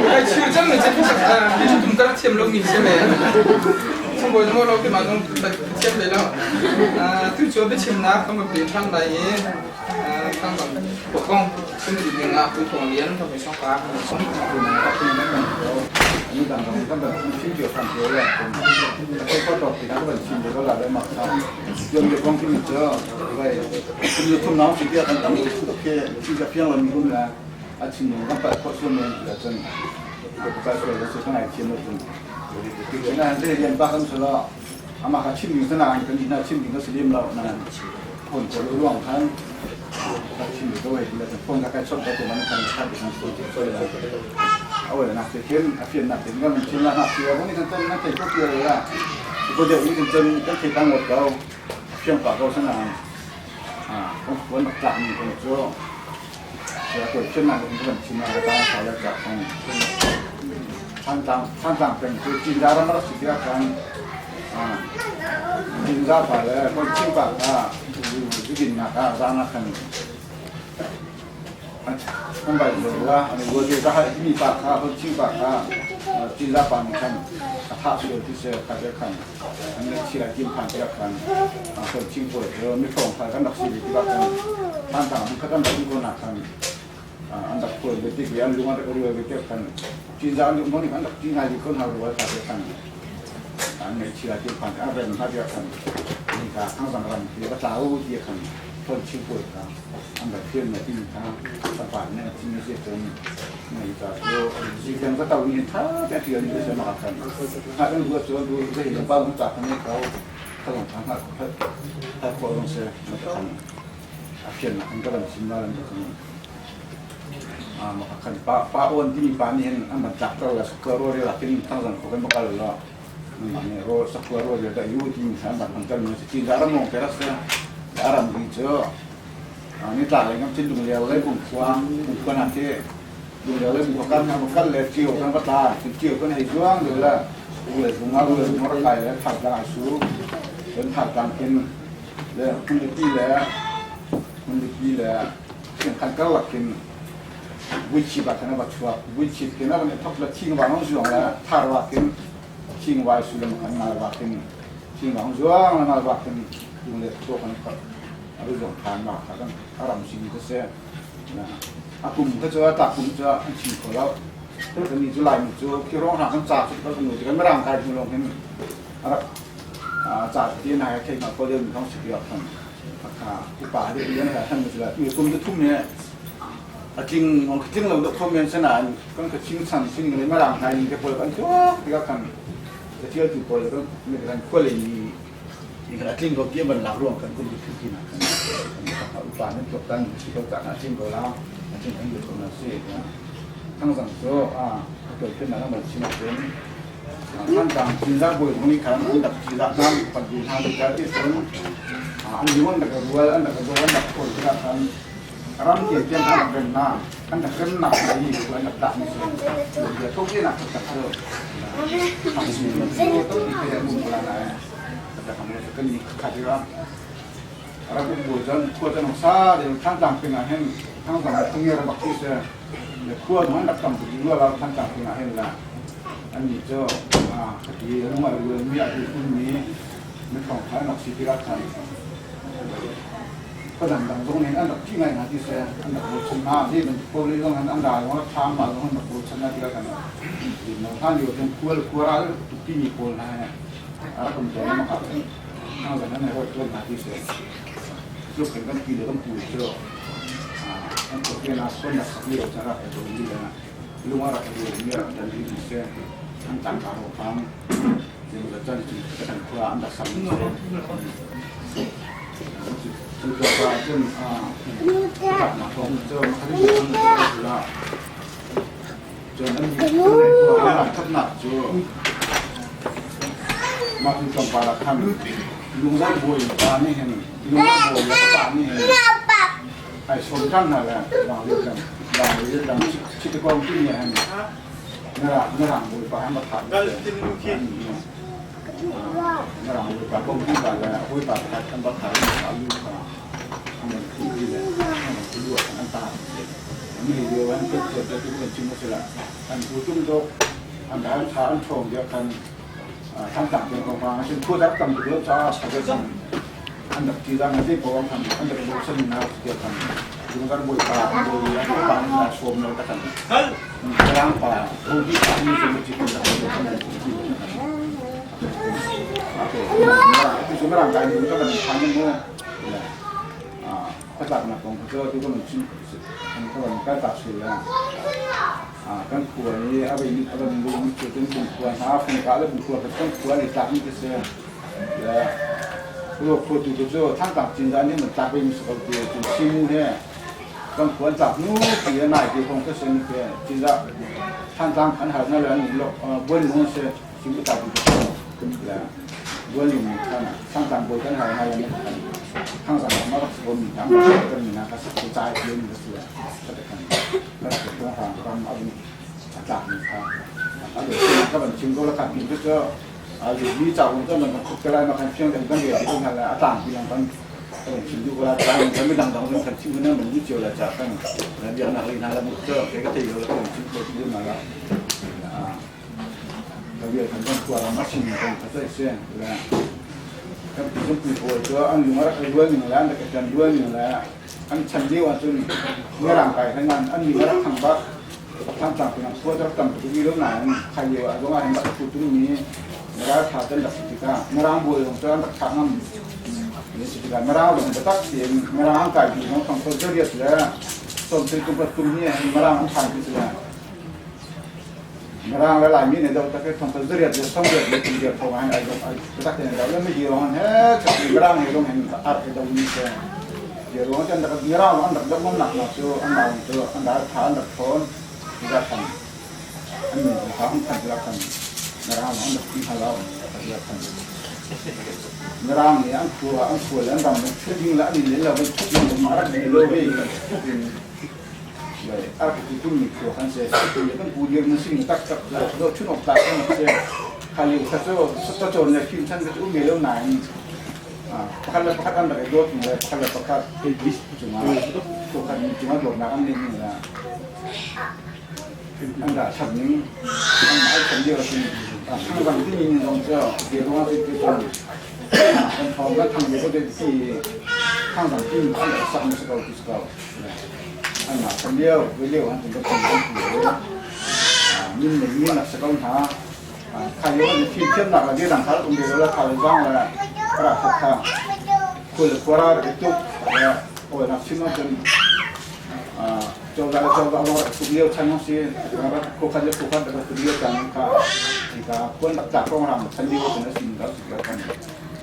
Speaker 4: ai chưa chắc mình sẽ không sạch ví dụ chúng ta chiếm lâu mình xem này xong rồi nó lâu cái mà nó chiếm đấy đâu thứ chỗ biết chiếm nát không được thằng này thằng bằng của conซึ่งจริงๆอ่ะคือของเลี้ยงทำให้ช่องฟ้าช่อง
Speaker 6: 你当中根本清酒饭酒了，都不到其他问题，这个来来马上，用的光听你知道，因为就是从脑子里边很多片，这个片了迷路了，青年刚把过去年的真，我不该说的是上海天的真，现在这些把他们说了，阿妈还清明是哪？跟你那清明个是零了那，混过路网看。清明都会那个风大概差不多，我们看看比上说就说了。เอาเลยนะเขียนนะเขียนก็มันชิ้นละนะเขียนพวกนี้กันจนนั่นเป็นพวกเดียวเลยอ่ะพวกเดียวนี้กันจนต้องเขียนทั้งหมดเราเพียงกว่าเราสนานต้องควรมาจับมันเป็นตัวเสียตัวชิ้นนั้นเป็นตัวชิ้นอะไรต่างๆเขาจะจับของท่านต่างเป็นคือจินดารามาสิทธิ์การจินดาไปเลยคนชิ้นปากที่ดินนะครับร้านนั้น มันไปเลยว่าอันนี้วัวเดียวก็ให้มีปากข้าเพิ่มชิงปากข้าจีนละปันกันถ้าสุดที่เสียกันจะขันอันนี้ชีละกินผ่านจะขันเพิ่มชิงป่วยไม่ตรงใครกันดักสีที่ว่ากันท่านต่างมันก็ต้องเป็นคนหนักกันอันดับป่วยเด็กเรียนรู้ว่าเรื่องเกี่ยวกันจีนจะอันนี้มันอันดับจีนให้ดีคนหารู้ว่าจะขันอันนี้ชีละกินผ่านอะไรมันถ้าจะขันนี่ก็ทั้งสองกันที่ว่าสาวที่ขันเพิ่มชิงป่วยกันอันดับเพื่อนในที่ทางสปานเนี่ยที่มีเสียงในก็สิ่งที่ก็ต้องมีท่าแต่ที่นี่จะมากันถ้าเป็นวัวชนดูได้เห็นบ้านจากนี้เขาต้องทำถ้าคนลงเสียมันจะทำเขียนมันก็เป็นสิ่งนั้นมาขันป้าอ้วนที่มีป้านี่อันมันจับก็เลยสักร้อยละที่ทั้งสังคมมันก็เลยละมันเนี่ยร้อยสักร้อยแต่อยู่ที่มีสารมันก็มีสิ่งที่เรามองแต่ละเสียอารมณ์ดีเจ้านี่ตาเลยครับที่ดูเรียวเลยบุกวางบุกขนาดที่ดูเรียวเลยบุกกันทำกันเลยเกี่ยวกันก็ตาเกี่ยวกันให้ช่วงเลยละดูเลยบุกมาดูเลยมรดกเลยถักกันสู้เป็นถักกันเป็นเลยคุณดีพี่เลยคุณดีพี่เลยเป็นขันกันหลักเป็นวิชิบัตนะบัตรชัววิชิเป็นอะไรเป็นทับละชิงวางห้องช่วงแล้วทารวัตเป็นชิงวายสุดเลยมันมาวัตเป็นชิงวางช่วงแล้วมาวัตเป็นดูเลยตัวกันก็เรื่องทางมาครับอารมณ์สิ่งที่เสียนะอากุมก็จะตัดกุมจะชิมของเราถ้าเป็นนิจุไลนิจุที่ร้องหาคำจ่าสุดก็เป็นนิจุกันไม่ร่างกายที่ลงเห็นอะไรจ่าที่นายแค่มาก็เดินท้องสิบยอดทำราคาอุปาเรื่องอะไรท่านนิจุไลมีกุมจะทุ่มเนี่ยจริงของจริงเราต้องทุ่มเงินสนานก็คือชิงสั่งชิงเลยไม่ร่างกายนี่แค่พอกันชั่วที่ก็กันจะเที่ยวที่พอแล้วก็มีการคุยเลยนี่ขณะที่เราเกี่ยวกับหลักร่วมกันก็อยู่ที่นั่นอุปาเนี่ยจบกันที่เราจากอาชีพเราแล้วอาชีพทั้งอยู่ตรงนั้นสิทั้งสังโซเกิดขึ้นมาทั้งหมดชิมเป็นท่านต่างจีนรับุยตรงนี้ครับอันดับจีนรันั้นปัจจุบันทางที่เป็นอันนี้วันดับรัวอันดับรัวอันดับคนที่ทำรำเกียรติทางเป็นหน้าอันดับขึ้นหนักในนี้คืออันดับดับนี่สิเดี๋ยวทุกที่หนักจะเจอทำสิ่งที่ต้องเป็นมุมอะไรแต่ทำให้ก็มีขัดแย้งเราเป็นบุญจนควรจะนองซาเดี๋ยวท่านต่างเป็นอะไรท่านต่างต้องมีระบบที่เสียเดี๋ยวควรมันดับต่ำถึงว่าเราท่านต่างเป็นอะไรละอันนี้เจ้าคดีเรื่องอะไรเรื่องมีอะไรพวกนี้ไม่ของท้ายนักศิลปะไทยก็ดังตรงนี้อันดับที่ไงนะที่เสียอันดับบุญชนะที่เป็นพวกนี้ต้องอันดับว่าทำมาต้องอันดับบุญชนะที่ละกันท่านอยู่ตรงควรอะไรทุกที่มีคนนะอะไรก็จะมาขับนอกจากนั้นในรถเรื่องหาที่เสียลูกเห็นกันกี่เดือนต้องปูเชื่ออันตัวเป็นอาชีพนักเรียนจะรับตรงนี้นะลุงว่าเราเรียนเนี่ยจะดีที่เสียอันต่างกันฟังเดี๋ยวเราจะจีบกันคราอันดับสามจุดกระจายจนตัดมาของเจ้ามาที่อยู่ที่ละจนอันนี้ตัวทับหนักจู่มาถึงจอมปาละคันลุงได้บวยปานี่เห็นลุงได้บวยปานี่เห็นไอ้ชนท่านนั่นแหละเราเรียกกันชิดกองที่เนี่ยเห็นน่ารักบวยปาให้มาถ่ายน่ารักบวยปากองที่กันแล้วบวยปาถ่ายกันมาถ่ายอายุค่ะทำเป็นที่เลยทำเป็นด้วยน้ำตามีเดียวกันก็เกิดจากที่เป็นชิมมุสลิมอันผู้จุ่มโตอันใดอันชาอันชงเดียวกันทางต่างเป็นของฟังเช่นคู่รักกันเยอะจ้าสักเรื่องอันดับที่ดังที่ผมทำอันดับโลกเช่นนาเกี่ยวกันดูกันบวยปลาบวยปลานาชมเราแต่กันกลางป่าผู้ที่ทำมีสมุทรจิตวิทยาโอเคที่สุดร่างกายมันก็เป็นทางนึงว่าภาษาหนักของเขาที่ก็มันชิ้นมันก็มันใกล้ตัดสินแล้วกันขวดนี้เอาไปดูจุดเป็นบุญขวดหาคนกาเลยบุญขวดเป็นต้นขวดในจากนี้ก็เสียแล้วพวกคนที่จะทั้งต่างจินดานี่มันจากไปมีสกุลที่จุดชิมูเนี่ยกันขวดจากนู้นที่ไหนที่คงก็เสียนี่แค่จินดาทั้งต่างขันหานั่นแหละนี่เราบนนู้นเสียชิมูจากที่แล้วบนนี้ทั้งต่างบนขันหานั่นแหละนี่ทั้งสามารถรวมทั้งหมดกันนะครับกระจายเรื่องนี้เสียก็จะกันแล้วก็ตัวหางรำเอาจากนี้ครับอันเดียวก็เป็นชิมก็แล้วกันนี่ก็อยู่ที่จากวันต้นมันก็ได้มาคันเชียงแต่ก็เดียวที่นั่นแหละต่างที่ยังกัน ชิมดูเวลาตายมันไม่ดังๆมันคันชิมเนี่ยมันยิ่งเจียวละจากกันแล้วเดี๋ยวนักเรียนเราหมดเจ้าแกก็จะอยู่แล้วก็ชิมตัวที่มาแล้วเราเรียนทำต้องตัวเราไม่ชิมกันก็ได้เสียแล้วก็ปีนปีโผล่ตัวอันนี้มาแล้วด้วยหนึ่งแล้วแต่ก็จะด้วยหนึ่งแล้วอันชั้นเดียวอันจนเมื่อร่างกายทั้งนั้นอันนี้มาแล้วทางบ้านทางต่างเป็นพวกจะทำตัวนี้แล้วไหนใครเดียวอันก็มาเห็นแบบตัวนี้แล้วถ้าจะดักสิก้าเมื่อร่างบวยของจะดักทางนั้นนี่สิก้าเมื่อร่างลงจะตักเสียงเมื่อร่างกายของทางคนจะเรียกแล้วส่วนสิ่งที่ประตูนี้เมื่อร่างมันผ่านไปเสียเมื่อร่างหลายๆมีเนี่ยเราจะไปทำตัวเรียกจะต้องเรียกเป็นเรียกเขาให้ไอ้เราตักเนี่ยเราไม่ดีหรอกเฮ้ยจากเมื่อร่างให้ลงเห็นอาร์ตเรามีเสียเดี๋ยวเราจะดักเมื่อร่างอันดับดักมันหนักหนักตัวอันดับตัวอันดับฐานอันดับโคนที่จะทำอันนี้ทำทันทีละทันเมื่อร่างอันดับที่เราทันทีละทันเมื่อร่างเนี่ยอันตัวแล้วดำมันชุดยิ่งละนี่เลยเราเป็นชุดยิ่งมารักในโลกนี้เลยอาร์ตที่คุณมีตัวขันเสียตัวนี้ต้องพูดเรื่องสิ่งตักเราชุดออกตักมันเสียใครอยู่ถ้าเจ้าสุดโจรเนี่ยคิดฉันก็อุ้มเรื่องไหนประคันอันดับโดดเลยประคันเป็นวิสจุมาตัวขันจุมาโดดน้ำนี่นะอันดับชั้นนี้อันไหนชั้นเดียวสิทั้งวันที่มีลงเจ้าเดี๋ยวว่าที่ตรงคนทองก็ทำอยู่ก็ได้ที่ข้างหลังที่อันดับสามสกาวที่สกาวอันดับชั้นเดียวเดียวอันถึงจะเป็นคนผิวยิ่งหนึ่งยิ่งหนักสกาวหาใครว่าจะที่เชื่อมหนักอะไรที่หลังคาตรงเดียวแล้วทำบ้างเลยกระทับข้างคุยกับว่าไอ้ตุ๊กโอ้ยนักชิมจนcoba orang studio channel sih orang kukan dapat studio channel jika pun tak orang sendiri pun singgah kan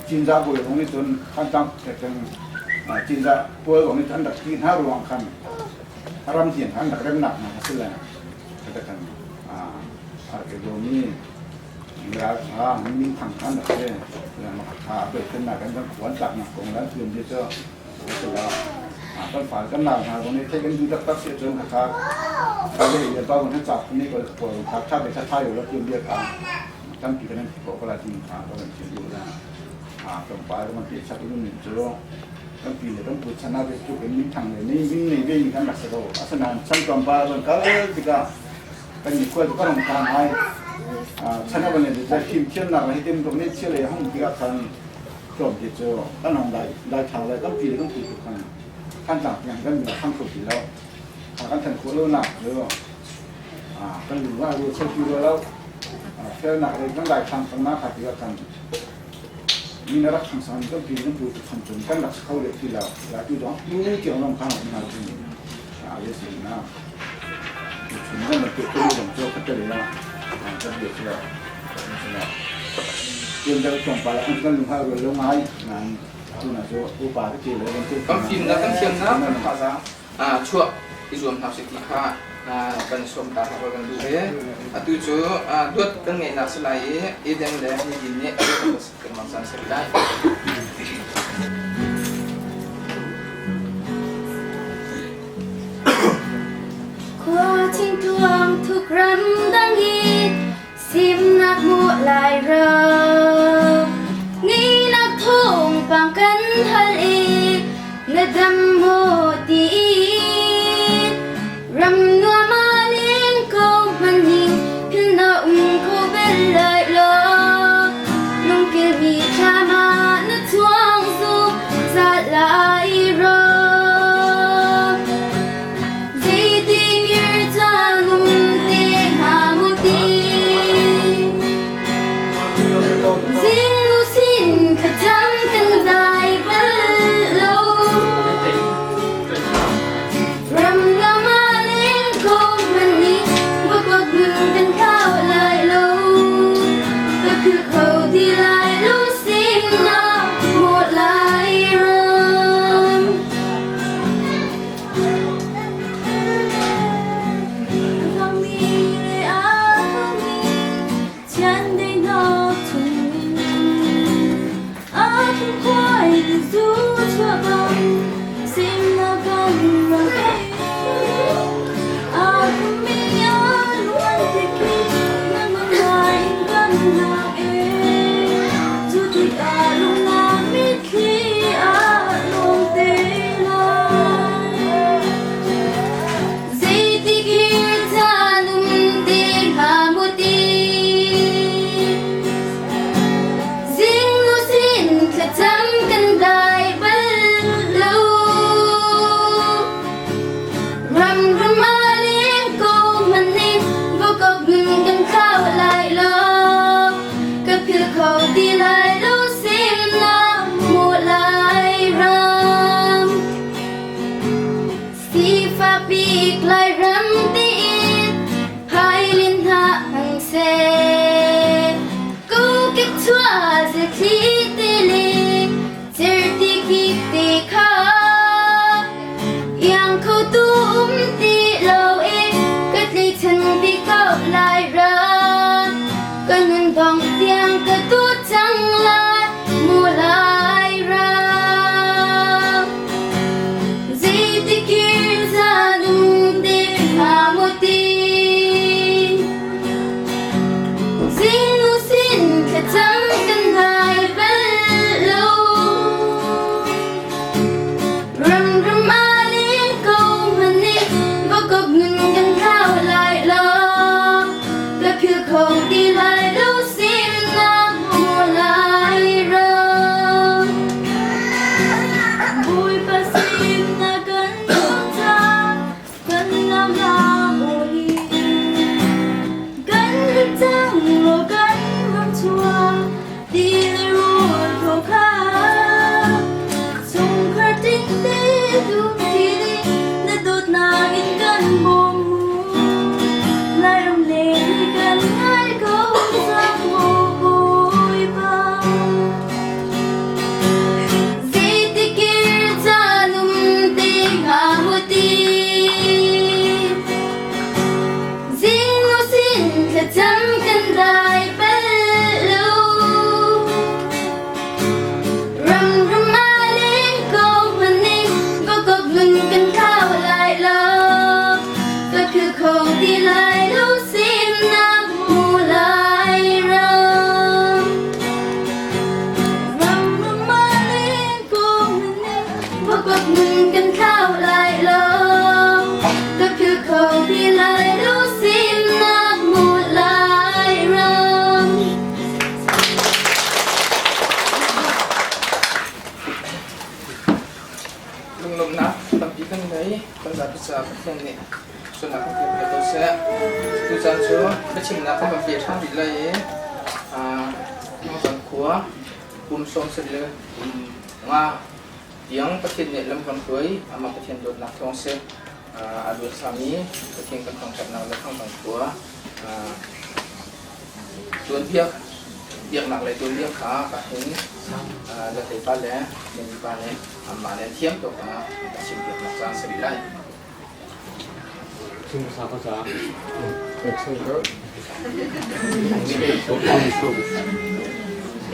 Speaker 6: cinta boleh orang itu kan cinta boleh orang itu anda kini harus orang kan haram sih anda kena nak hasilnya katakan ekonomi ya ini tangkan dah deh yang apa itu nak kan kuat tak nak orang tuan dia tuต้นฝายกันหนักนะตรงนี้เทกันดูตักเสียจนนะครับใครได้เห็นตอนวันที่จับนี่ก็ปวดครับถ้าเป็นชาติไทยอยู่แล้วเตรียมเรียกกันตั้งกี่คะแนนก็กระดิ่งขาก็เป็นเสียอยู่นะต้นฝายมันเป็นชาติรุ่นหนึ่งเจ้าตั้งปีเนี่ยต้องพูดชนะไปจุดเป็นมิ่งทางเลยนี่วิ่งกันหนักสักตัวอาสนะชั้นต้นฝายมันก็ที่ก็เป็นอีกคนก็ลงทางให้ชนะวันนี้จะทีมเชื่อหนักให้เต็มตรงนี้เชื่อเลยห้องที่ก็ทันจบที่เจ้าตั้งน้องได้ทางเลยต้องปีต้องปีทุกครั้งขั้นต่างอย่างก็มีขั้นสุดที่แล้วขั้นถึงโคโรนาหรือก็หรือว่าดูเช็คดูแล้วแค่หนักเลยต้องได้ทางตรงหน้าขัดที่ว่าทำมีนรักทางสังก็ปีต้องดูทำจนกันหลักเขาเรียกที่แล้วแล้วที่ต้องนี่เกี่ยวกับข้างของเราจริงเยอะสินะถึงนั้นมันเกิดขึ้นของเจ้าก็จะเลยนะจะเดือดแล้วเรื่องจะส่งไปแล้วก็ลุงพาเรือลงไม้งาน
Speaker 4: Kam phim na kan thiam na kan khaza chua izom na se ti kha kan som ta ha kan du re atu chu dot kan ngai na slai e den le ni din ne kan ma san se lai
Speaker 7: Kwa chinh tuang thuk ram dang hit sim nak mu lai rơ ni nak thong pang kan hal e na dam ho ti ram nua ma ling ko man hing pil na ko bel lai lo lung kil mi cha ma na tuang su za lai ro lại ra cần ngân vòng tiếng cơ tốt chẳng lại mùa lại ra gì thì kia ra đúng để mà một tí gì nu xin cả chẳng cần lại bên lâu rầm rầm ai câu mình đi vô cột ngừng gần thao lại lo các cứ khâu đi lại đâu xin na mùa lại ra vui và xin na cần chúng ta cần làm la bồi cần hết trăng rồi cần vang chua đi lại ruột khổ khá sung khát tinh tế đúng thì đi để tốt na in cần buông lại đồng lên cần ai câu giấc mơ vui bao gì thì kia ra nung tình hà một tí gì nó xin là chẳng cần đại bên lâu rầm rầm ai lên câu mình đi vô cột ngừng cần khao lại loก็คือของที่ไหลรู้สิ้นน้ำมูไหลรำรำมาเล่นกูมันว่ากดมึงกันเข้าไหลลมก็คือของที่ไหลรู้สิ้นน้ำมูไหลรำ
Speaker 4: lum na tampi kan nei kan da bisa kan ne so na kan ke to se tu san chu kachim na kan ke tha di lai ma kan khua kum som se le nga yang pathin ne lam kan khoi ama pathin dot na thong se adu sami pathin kan thong kat na le thong kan khua tuan biak nak lai tuan biak kha ka hin la thei pa le ni pa le amma le thiam to ka chim biak nak san se lai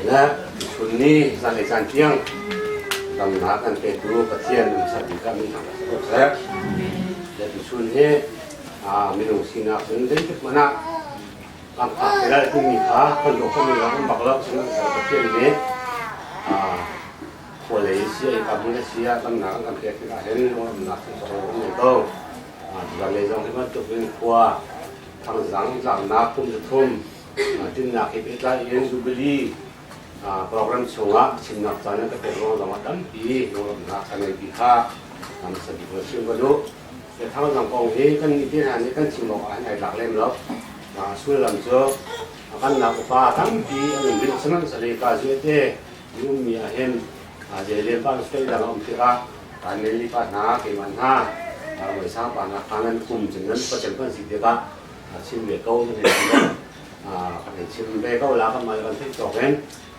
Speaker 8: และชุนนี้สันนิษฐานเที่ยงดำนากันเป็นรูปเทียนสัตว์กันมีรถแท็กและชุนนี้มีหนุ่มสินาเป็นเด็กมันนะลำพังแต่ละที่มีขาคนอยู่คนมีเราคนบักเล่าซึ่งสัตว์เทียนนี้คนเลยเสียกับมันเสียดำนากันเป็นที่เราเห็นว่ามันหนักที่สุดในโลกเราเลยต้องให้มันจบเป็นครัวทางสังหลังนาคุ้มจะทุ่มจึงหนักให้เป็นการเรียนดูบุรีโปรแกรมช่วงชิมนักจันทร์ก็เป็นรองรางวัลตั้งปีรองนักการเงินปีค่านำสถิติชื่อว่าดูแต่ทางสังกองเฮกันมีที่ไหนกันชิมบอกอันไหนหลักเล่มแล้วช่วยลำเจ้ากันนักอุปาตั้งปีอันหนึ่งเป็นสมัครสลิกาช่วยเตะยุ่งมีเห็นเจริญบ้านสเตย์ดังองค์ที่รักการเงินลิปัตนาเกี่ยวกับหน่วยสร้างบ้านอาคารนั้นกลุ่มจึงนั้นก็จะเป็นสิ่งเดียวกันชิมเบเก้าจะเป็นกันชิมเบเก้าแล้วก็มากันที่จบเอง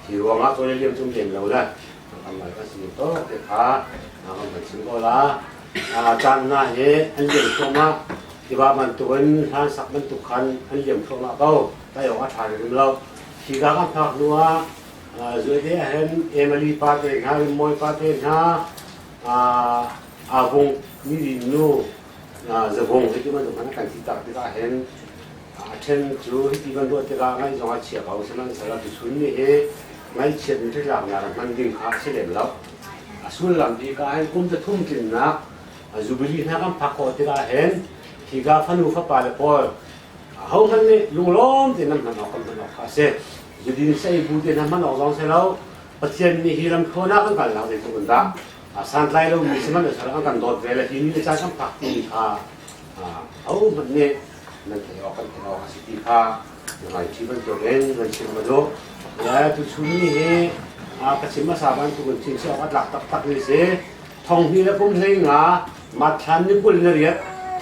Speaker 8: ที่รวมแล้วตัวเลี้ยงจุ่มเย็นเราเลยทำไมก็สิ่งโตเด็กขากันชิมก็ละจันน่าเฮอันเลี้ยงช่วงมาที่ว่ามันตัวนั้นทานสักมันตุกขันอันเลี้ยงช่วงมาเก้าได้ออกมาถ่ายกันเราที่การกันพักนัวส่วนที่เห็นเอมิลีปาเต้นฮะมวยปาเต้นฮะวงนี่ดิโน่จะวงที่มันตรงนั้นกันที่ตักที่เราเห็นเช่นจู่ที่มันด้วยที่เราไม่ต้องเชี่ยวเขาฉะนั้นสำหรับชุนนี้ไม่เชี่ยวที่หลังงานมันดึงขาเฉลี่ยแล้วส่วนหลังที่การกุมจะทุ่มกินนะจูบิลีนะครับพักคอที่เราเห็นที่การฟันหัวปลาเลยพอเขาท่านนี่ลุงล้อมที่นั่นมันออกกันมันออกขาเสียจุดนี้ใส่บูที่นั่นมันออกลองเสร็จแล้วปัจจัยนี้ฮิรัมโคนักกันกันหลังในทุกคนได้สันไลเรามีสมัยนั้นเรากันโดดเวลาที่นี่จะใช้คำพักที่ขาเอาแบบนี้นั่นคือออกกันที่เราสิทธิค่าอย่างไรที่มันจะเล่นมันชิมมาดูแล้วทุกชุดนี้กระชิมมาสาบันทุกคนชิมเสียวัดหลักตักเลยเสียทองที่แล้วผมเล่นมาทันนี่กุลเรีย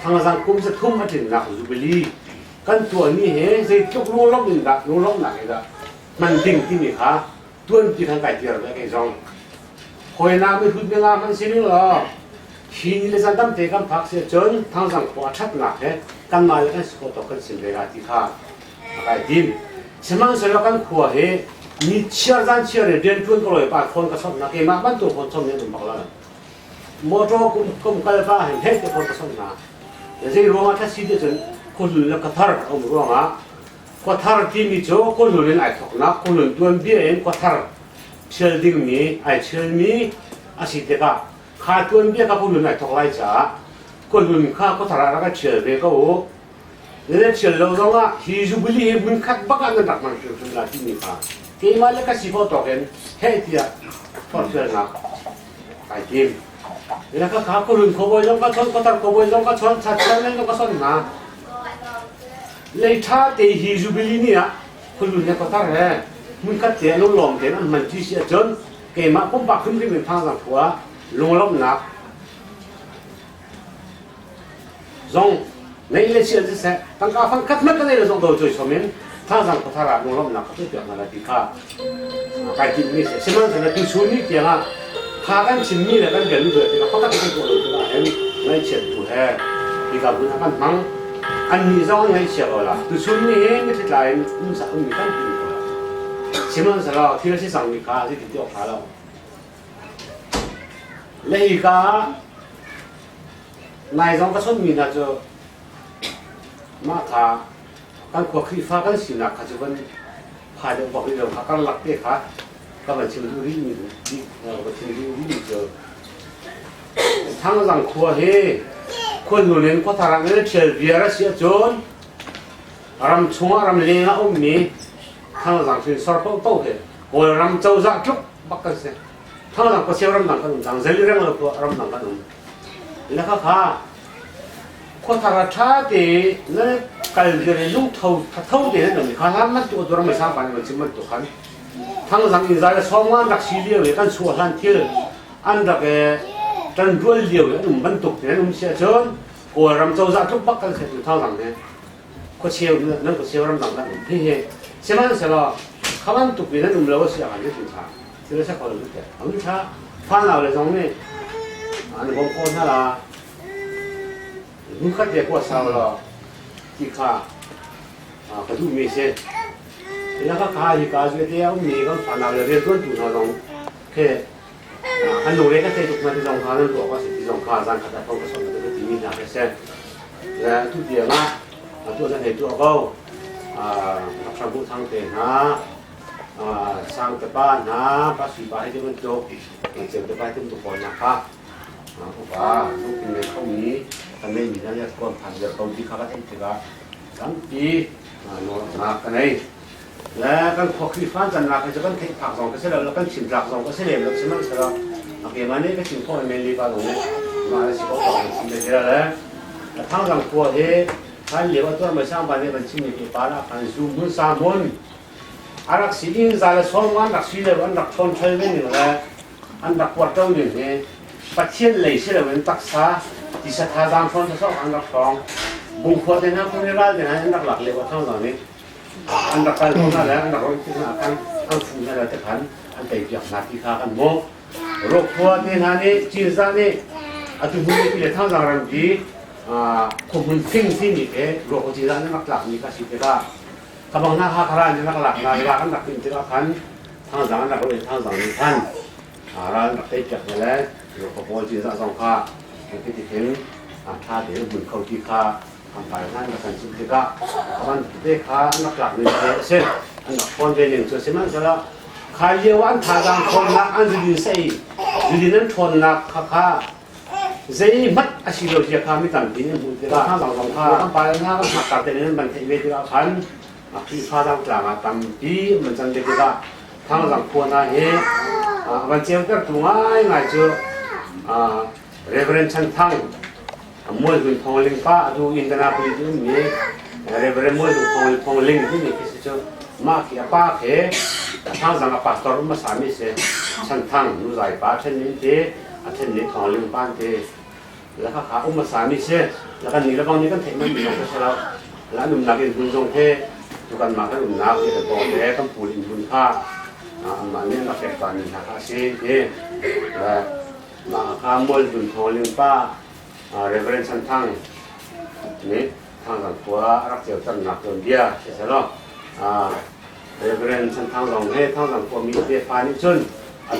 Speaker 8: ทางสังคมจะทุ่มมาถึงหนักจุบิลีกันตัวนี้สิจุกลุงล้มหนึ่งดักลุงล้มหนักเลยมันดิ่งที่นี่ค่ะตัวที่ทางไก่เตียร์ได้ไงจงคอยน้ำไม่พูดไม่งามมันสิ่งหรอท khi lên dân tâm thế các bác sẽ chọn thang rằng quá chắc nặng thế căn mà cái số tổ cần xin về lại thì khác cái tim xem mang sẽ là căn khua hết ni chia để điên tuôn có lời bà phone cái số nặng cái mà bắt tụ phone xong nên bằng là mô tô cũng cái ba hết cái phone cái số nặng để gì rồi màถ้า xí được chọnคนอื่นแล้วก็ทาร์เอารู้ว่าก็ทาร์ที่มีโจ้คนอื่นไอ้ถกนักคนอื่นตัวเบี้ยเองก็ทาร์เชื่อดิ่งมีไอ้เชื่อมีอาศัยเด็กอะข้าตัวเบี้ยกับคนอื่นไอ้ถกไล่จ้าคนอื่นข้าก็ทาร์แล้วก็เชื่อเด็กก็โอ้เนี่ยเชื่อเราต้องว่าฮิจูบุลีมันคัดบักอันนั้นหนักมันเชื่อสุดละที่มีข้าเกี่ยมาแล้วก็สิพอตกเองเฮ้ยที่อะพอเชื่อนักไอ้ทีมแล้วก็ข้าคนอื่นขโมยลงก็ชนก็ทาร์ขโมยลงก็ชนชัดเจนเลยลงก็ชนนะเลยถ้าเตะฮิจูบิลีเนี่ยคนรุ่นเนี่ยก็ตั้งแต่มึงก็เตะลงหลอมเตะนั่นมันที่เสียจนเกมมาผมปักขึ้นที่เป็นทางหลังหัวลงล้มหนักจงในเลเซียจะเสียตั้งแต่ฟังคัดมันก็ได้เลยจงโดยช่วยชมินทางหลังก็ทาราลงล้มหนักก็จะเกิดอะไรที่ข้าใครกินนี่เสียสมันจะเป็นชุนนี่เกี่ยงอ่ะข้ากันชิมนี่แหละกันเกิดเกิดที่เราพักกันเป็นตัวเลยตัวเองในเฉียดถูแท้ที่กับคุณกันทั้งอันนี้ต้องให้เชื่อละตัวชุนนี่ไม่ใช่หลายมุสามีกันกินก็ละเชื่อมันสละที่เราใช้สังวิคาที่ติดต่อขาเราเลยก็นายต้องก็ชนมีนะจ๊ะมาถ้าการขวบขี้ฟ้ากันสินะเขาจะเป็นพายเรือบอกเรือเขากันหลักเด็กค่ะก็มันชิมดูริมีดีก็ชิมดูริมีเจอทั้งหลังขวบเฮคนหนุ่มเนี่ยก็ทารังเนี่ยเชื่อเบียร์เสียจนรำชงรำเลี้ยงอุ้มมีทั้งหลังเป็นสอบโต้เหรอโอ้ยรำเจ้าจักจุกบักกันเสียทั้งหลังก็เสียรำหนังกันจังเซลีเรื่องเราก็รำหนังกันแล้วก็ข้าคนทารังชาติเนี่ยการเรียนรู้เท่าเดียวนั่นเองข้าทำมันตัวเราไม่ทราบกันมันชิมมันตัวกันทั้งหลังอินทรีย์สองวันรักชีเลียวกันชัวร์ทันทีอันดับจนด้วยเดียวเนี่ยนุ่มบรรทุกเนี่ยนุ่มเสียจนโอ้รำเจ้าจะทุกบักกันเสร็จอยู่เท่าหลังเนี่ยก็เชี่ยวนั่นก็เชี่ยวรำหลังกันพี่เฮ้เชื่อมันเสร็จแล้วเขาบรรทุกไปนั่นนุ่มเราก็เสียกันที่ถึงช้าเสียสักคนรู้แต่เอาไม่ช้าฟันเราเลยตรงนี้อันนี้ผมโอนให้ละมึงขัดเด็กกว่าสาวเราที่ข้าก็ดูมีเสียแล้วก็ข้าที่ข้าจะเที่ยวมีก็ฟันเราเลยเรียนต้นทุนเราลงแค่อันนู้นเลยก็เททุกมาที่สองข้านั่นตัวก็สิที่สองข้าสร้างขัดแต่ต้องผสมกันที่นี่นะเช่นและทุกเดือนนะตัวจะเห็นตัวเขารับสมุดทางเตะนะสร้างแต่บ้านนะภาษีไปให้ที่มันจบเจ็บแต่ไปที่ตัวคนนะครับพวกว่าลูกเป็นเด็กเขามีทำไม่มีนะเนี่ยคนผ่านเดือดร้อนที่เขาก็ให้ถือว่าสังปีนอนหนักกันเลยและกันพอคีฟันจันทร์นักจะกันเทผักสองก็เสร็จแล้วกันชิมผักสองก็เสร็จแล้วใช่ไหมเสร็จแล้วโอเคมันนี่ก็ชิมพ่อเมลีบ้านหนูมาชิมพ่อชิมเสร็จแล้วทั้งหลังครัวเฮท่านเลี้ยงตัวมาสร้างบ้านนี้มันชิมมีปลาละพันซูมุนสามมุนอารักสีอินซาเลสองวันรักสีเลวันรักชนเชยเป็นอย่างไรอันรักวัดเจ้าหนึ่งเนี่ยปัจเจียนเลยเชื่อเป็นตักษาที่สถาบันคนที่สองอันรักสองบุคคลที่นั่งคนนี้ร้านเนี่ยอันรักหลักเลยว่าเท่านั้นนี่อันรักการคนนั้นแล้วอันรักคนที่นั่งกันอันฟูนั่นแหละแต่ขันอันเตยอย่างนักที่ข้ากันโมโรคหัวที่นั่นนี่จีนซานี่อาตุบุญที่เลยทั้งรังดีคนมันฟิ้งที่นี่เองโรคจีนซานี่นักหลักนี่ก็สิเดก้าถ้าบางหน้าข้าครานี่นักหลักนายอันรักจริงๆขันทั้งสังอันรักเลยทั้งสังนี่ท่านร้านนักเตะจักรเลยโรคหัวจีนซาสองข้าที่ติดเห็นท่าเดี๋ยวบุญเขาที่ข้าทำไปนั่นก็สันสุดที่ก็มันเด็กข้านักหลักเลยเช่นอันนักคนเป็นอย่างเช่นมันจะละขายเยาวันทางคนนักอันจะดีเสียดีนั้นทนนักข้าเสียมัดอาชีพเราจะข้าไม่ต่างที่นี่บุญที่ก็ทางสองข้าทำไปนั่นก็หักตัดแต่นั้นมันเวทีละพันที่ข้าทำกลางตามที่มันจันเด็กก็ทางสองคนนะเฮ้วันเช้าก็ตัวง่ายเจอเรเวอเรนชันทังมวยหุ่นพองลิงฟ้าดูอินเตอร์นาโพลิที่มีเรเวอเรนมวยหุ่นพองลิงที่มีคือจะมาเขียป้าเขทางสังกัดปัสตอร์มาสามีเสชันทังนู้ใจป้าเช่นนี้เทเช่นนี้พองลิงป้านเทแล้วก็ขามาสามีเสแล้วก็นี่แล้วบางนี้ก็เทมันมีน้องก็ใช่แล้วแล้วหนุ่มนักเรียนคุณทรงเททุกคนมาก็หนุ่มนักเรียนตัวเด็กต้องปูลินคุณผ้ามาเนี่ยนักเรียนตอนนี้นะคะเช่นเท มาคามอลดุนทอลิงป้าเรเวอเรนชันทั้งนี่ทางสังกัวรักเจียวจันนักตัวเดียใช่ไหมเรเวอเรนชันทั้งลงให้ทางสังกัวมีเดียพานิชน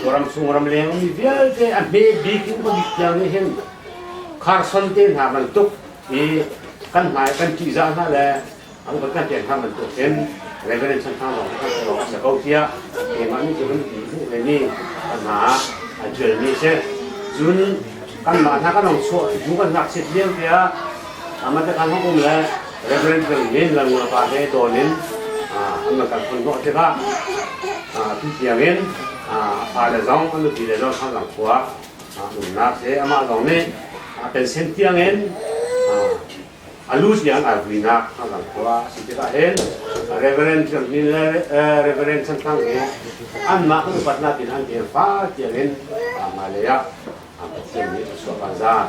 Speaker 8: ตัวรำสูงรำเลี้ยงมีเดียเดอันเบบีกินก็มีอย่างนี้เห็นคาร์สันเตนหามันตุกอีกันหายกันจีจานนั่นแหละอันก็กันเปลี่ยนหามันตุกเห็นเรเวอเรนชันทั้งลงให้ตัวรำสักเอาเทียเอ็มันนี่จะเป็นอีกเลยนี่ปัญหาเจอนี่ใช่จุนกันมาถ้ากันลงชั่วยุกันหนักเสียเลี้ยงเดียมันจะการของผมเลยเรเวอเรนเป็นเงินเงินมูลค่าให้ตัวนี้อันนั้นการคนก็ใช่ปะที่เสียเงินพาเดินอันนู้นที่เดินข้างหลังขวาหนุนนักเสียอามาตรงนี้เป็นเส้นเตียงเงินลูกยังวินาข้างหลังขวาสิ่งที่เราเห็นเรเวอเรนชันนี่เรเวอเรนชันทั้งนี้อันมาคือปัตนาที่นั่นเองฟ้าเตียงเงินมาเลยเป็นเส้นนี้ส่วนบางจาน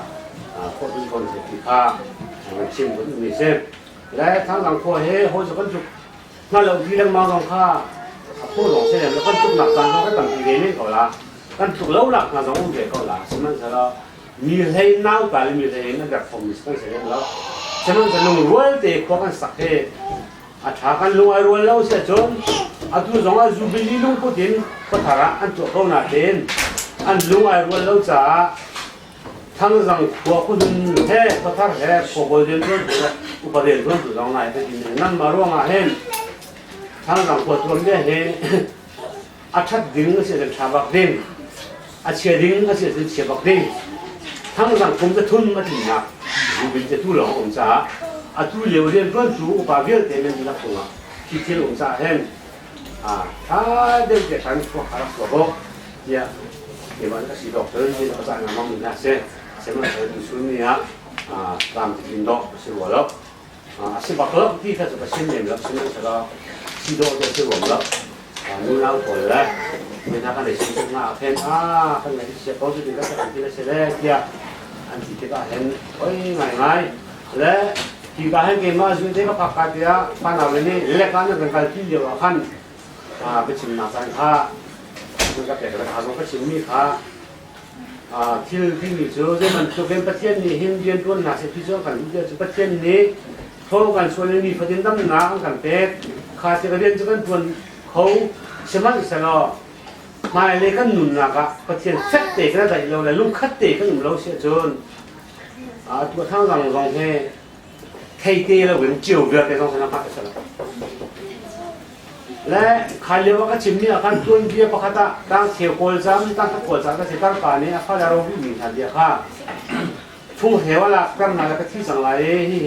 Speaker 8: คนทุกคนจะที่ข้ามันชิมคนมีเส้นและทั้งหลังขวาเฮ้โหจะคนจุกนั่นเราที่เรื่องมาลองข้าพูดของเส้นแล้วก็จุกหนักจานเขาก็ตั้งที่เรื่องก่อนละกันจุกเล่าหลักนะสองคนเด็กก่อนละฉะนั้นเรามีให้น้าวแต่มีให้นั่นแบบผมมีสเปนเสร็จแล้วฉะนั้นจะลงรวยเด็กพวกกันสักเท่ถ้ากันลงรวยแล้วเสียจนทุกสองจูบิลีลงพูดถึงก็ทาระอันจุกเขาหนาเด่นอันลงรวยแล้วจะทั้งสังขวาคุณเฮ่ก็ทั้งเฮ่พอประเด็นก็อุปเด็นก็ถูกต้องไหนแต่ทีนี้นั่นมาร่วงเห็นทั้งสังขวาตัวนี้เห็นชัดดิ้งก็เสียเป็นชาบักดิ้งเชียดิ้งก็เสียเป็นเชียบักดิ้งทั้งสังคมจะทุนมาถึงนักรูบินจะทุหลงองศาทุเลี้ยวเรียนต้นสู่อุปาเวียเต็มเป็นนักตัวที่เที่ยวองศาเห็นถ้าเด็กจะทันพวกขาตัวก็เนี่ยเดี๋ยวมันก็สีดอกเดินที่เราจะนำมาหมุนนะเช่นมันจะดูสุดเนี่ยตามที่ดอกสีหัวแล้วสีบักเลิกที่เขาจะไปเช่นเดิมแล้วเช่นนั้นจะสีดอกจะสีหัวแล้วนู่นเอาตัวเลยเป็นนักการเรียนสิ่งหน้าเห็นข้างในที่เสียเขาจะดีก็จะอันที่เราเสียเลยที่อันที่เราเห็นโอ้ยง่ายๆและที่เราเห็นเกมมาสุดที่เขาพักกันที่ปัญหาเนี้ยเล็กกันเป็นการที่เดียวกันเป็นชิ้นหนักสังขารมันก็เป็นการทำก็ชิ้นมีค่าที่มีเจอที่มันจะเป็นประเทศนี้เห็นเรียนตัวหนักเสียที่เจอกันที่จะประเทศนี้เขากันส่วนนี้ประเทศดำน้ำกันเป็ดขาดจะเรียนจะกันตัวเขาสมัครสนอมาเลยกันหนุนนักประเทศเฟตเตกันได้เราเลยลุงคัดเตกันเราเสียจนตัวทั้งหลังรองให้ใครเตะเราเป็นเจียวเบียดไปต้องชนะพักกันและขายเลี้ยวก็ชิมเนี่ยกันตัวเบียประคตาตั้งเขียวโคลซัมตั้งตะโกนซัมก็เสียตั้งป่านี้ข้าเราวิ่งหนีทันเดียค่ะทุ่งเหวละกำนันก็ที่สังไหลนี่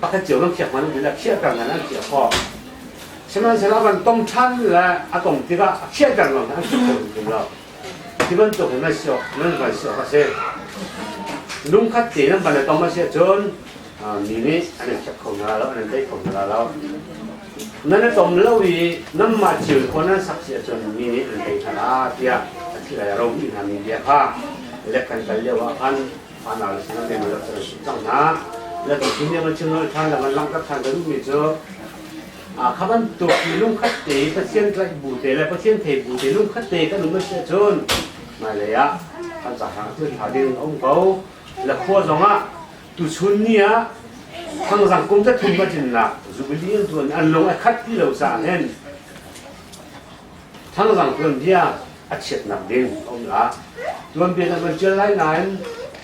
Speaker 8: ประคตเจียวต้องเขียบมันเป็นแบบเชี่ยกันนั่นเกี่ยวข้อฉะนั้นเสร็จแล้วมันต้มชั้นและตรงที่ก็เชี่ยกันเราทั้งทุกคนถึงเราที่มันตกไม่เสียนั่นไม่เสียก็เสียลุงคัดตีนั่นเป็นต้มไม่เสียจนนี่อันนี้จะของเราแล้วอันนี้ได้ของเราแล้วนั่นต้มเล่าดีน้ำมาจืดคนนั้นสักเสียจนนี่อันนี้ทาราเทียที่เราวิ่งทำนี่เดียค่ะเล็กกันไปเรียกว่าอันเราสิ่งนั้นเป็นเราจะจังนะแล้วตรงที่นี่มันชื่อว่าท่านแล้วมันลังกับท่านก็รู้มีเจอข้ามันตัวที่ลุงคัดเตะประเทศไรบูเตะและประเทศเทบูเตะลุงคัดเตะก็ลุงไม่เสียจนมาเลยท่านจะหาที่หาดินองเขาและขั้วสองตุชุนเนี่ยทางสังคมจะทุ่มมาจินละจุบิลีนตัวอันลงไอ้คัดที่เราสร้างเห็นทางสังคมที่อัดเช็ดหนักดินองละรวมเป็นมันเจอไรไหน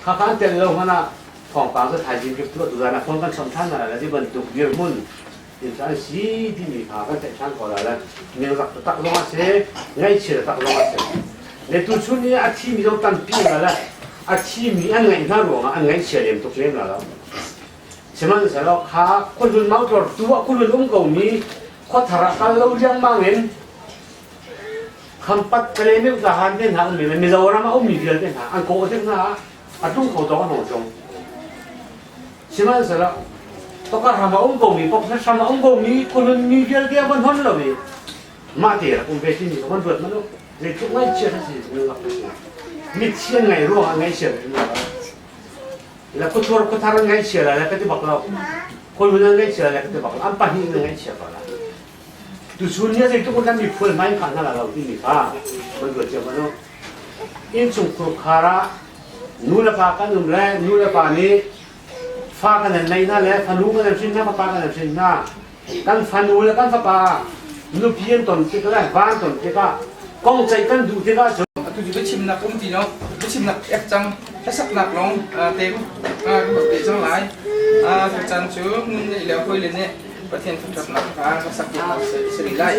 Speaker 8: ข้าข้างเต็มเราขนาดของปางจะถ่ายจริงเก็บตัวตัวนะคนกันชมท่านอะไรที่บรรทุกเยอะมุ่นอินทร์สีที่มีขากันแต่ช่างก่อนแล้วเนี่ยเราตักลงมาเสียง่ายเชื่อตักลงมาเสียในตัวชุดนี้อาชีพมีต้องตั้งปีแล้วอาชีพมีอันไงน่าหลวงอันไงเชื่อเรียนตุกเล่มแล้วฉะนั้นเสร็จแล้วขาคนรุ่นมาตัวคนรุ่นอุ้มเก่ามีข้อทาระกันเรายังบางเห็นคำปัดเปลไม่อุตส่าห์เป็นหางมีเราเรามาอุ้มมีเดียวเป็นหางอันโกเท่านั้นอันทุ่งเขาตัวกันหัวจงฉะนั้นเสร็จแล้วต้องการทำองค์กรมีพวกนั้นทำองค์กรมีคนมีเดียวเดียวมันหันเราเลยมาเดี๋ยวผมไปที่นี่มันเปิดมันก็เด็กทุกไม่เชื่อสิทุกอย่างมิเชื่อไงรู้ไงเชื่อแล้วก็ทัวร์ก็ทำไงเชื่อแล้วก็จะบอกเราคนรู้ไงเชื่อแล้วก็จะบอกอันปะนี่ไงเชื่อก็แล้วดูชุนเนี่ยสิทุกคนนั้นมีเพื่อนไม่ขันนั่นเราที่นี่ค่ะมันเกิดจากมัน in chung khu khara nula pa kan le nula pa ni fa kan nei na le phanu kan sin na pa kan sin na kan phanu le kan fa pa nu pian ton ti ka van ton ti ka kong chai kan du ti ka
Speaker 4: tu chỉ biết chim nạp cũng tí nó biết chim nạp ép trăng hết sắc nạp lòng tế cái bậc tế trăng lái thực chân chứ để leo hơi lên nè và thiên thực tập nạp và sắc điện nạp sẽ đi lại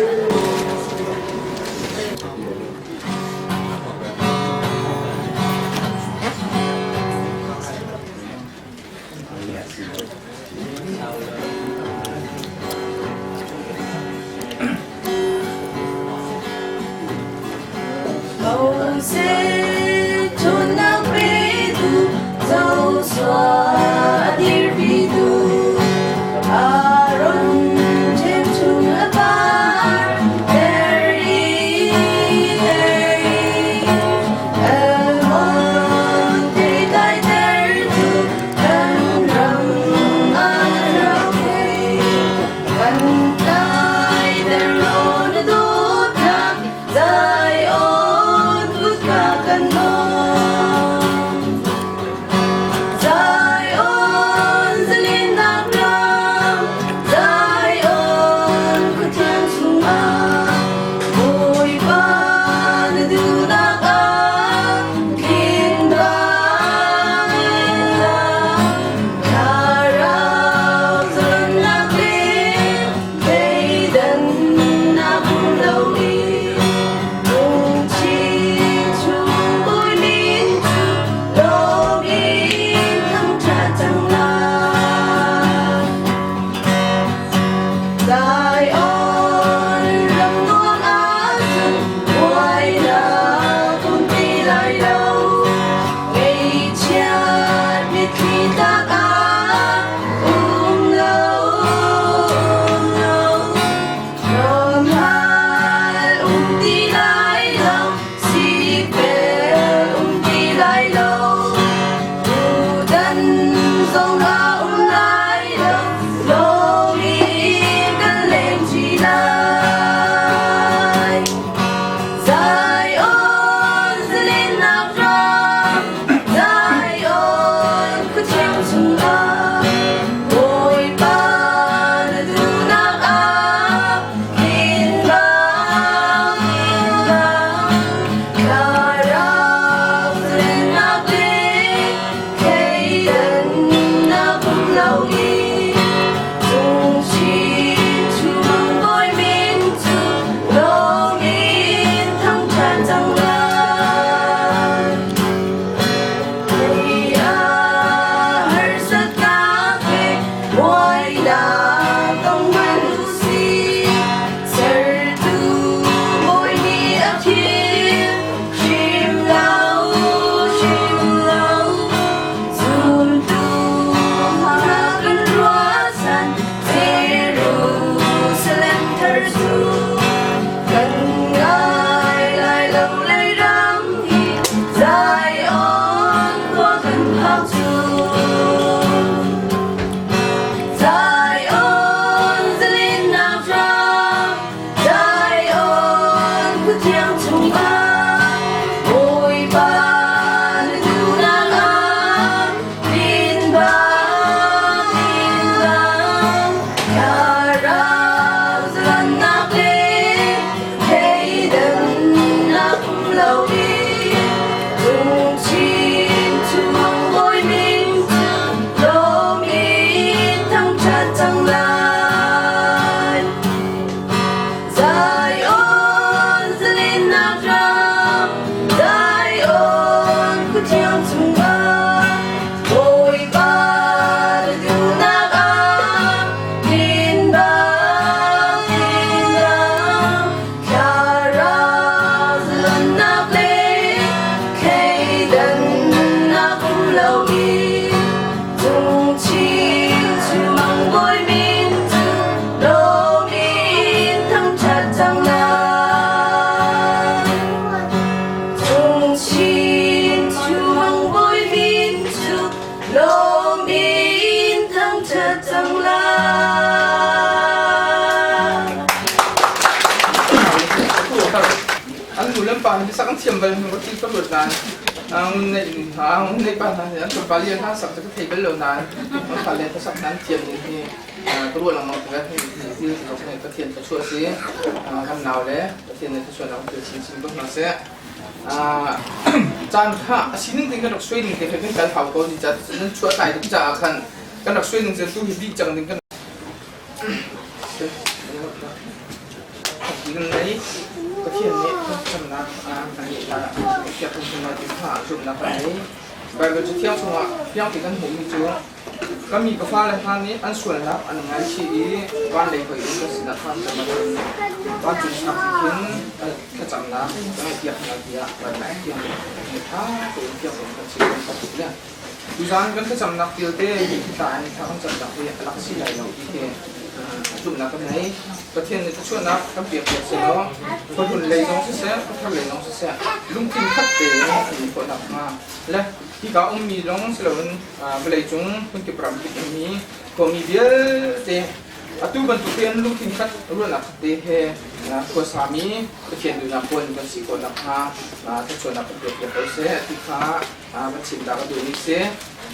Speaker 7: Hầu sẽ chôn nắng bê tu dâu xóa đi vì tu aron trên chung ở bar eri emon đi tay ter tu cần rầm ăn kê cần tay ter lon đốt nặng dài ôn cút cả cần mong dài ôn dần lên nắng lòng dài ôn cút thiên sung mang vui ban du nắng ang kinh vang nhà rau dần nắng lên cây đần nắng lâu đi cùng chi chung bôi min chu lô in thăng trà chẳng là dài ôn rầm nuông á rừng ngoài là cùng đi lại đâu ngày cha biết khi ta lâu Rom hai đi lại lâu si về đi lại lâu u đân dòng ra lại lâu lô đi gần lên
Speaker 4: มันป่านที่สักเทียมไปมันก็ที่ตำรวจนานในป่านนั้นเนี่ยตัวปลาเลี้ยงท่าสับจะก็เทไปเลยนานมันป่านเลี้ยงท่าสับนั้นเทียมนี่ตำรวจเรามาถึงแล้วที่เราเนี่ยก็เทียมจะช่วยซิทำหนาวเลยก็เทียมจะช่วยเราเกิดชิ้นๆก็มาเสียจานข้าชิ้นนึงถึงกันดอกช่วยนึงแต่เป็นการเผาก็จะนั้นช่วยตายถึงจะคันกันดอกช่วยนึงจะตู้หินดีจังนึงกันกันไหนก็เทียนนี้ทำนะอันนี้ละเกี่ยวกับสมาธิผ่าจุดนับไหนไปก็จะเที่ยวสมาเที่ยวถึงกันหูมีจูก็มีกาแฟอะไรท่านนี้อันส่วนรับอันงานชี้วันเลยไปก็สินะท่านจะมาเป็นวันจุดนับถึงถ้าจำนะก็ไม่เกี่ยวกับเกี่ยวกับไหนเกี่ยวกับท่าตัวเกี่ยวกับสิ่งต่างๆเนี่ยดูจานกันถ้าจำนับเดียวเต้ที่ตายในทางจำนับเนี่ยลักษณะอย่างที่เต้จุดนับกันไหนประเทศนี้ช่วยนับทั้งเปรียบเทียบเสียแล้วคนหุ่นเลยน้องเสียทำเลยน้องเสียลุงทิ้งคัดเตะมีคนนับมาและที่เขามีน้องเสียวันเวลาจุงคนเก็บปรับที่นี้ก็มีเดียเตะatu bantu pian lu tingkat ruan nak te he ko sami kecil du na pon kan si ko nak ha ta so na pe pe se ti kha ban sim da du ni se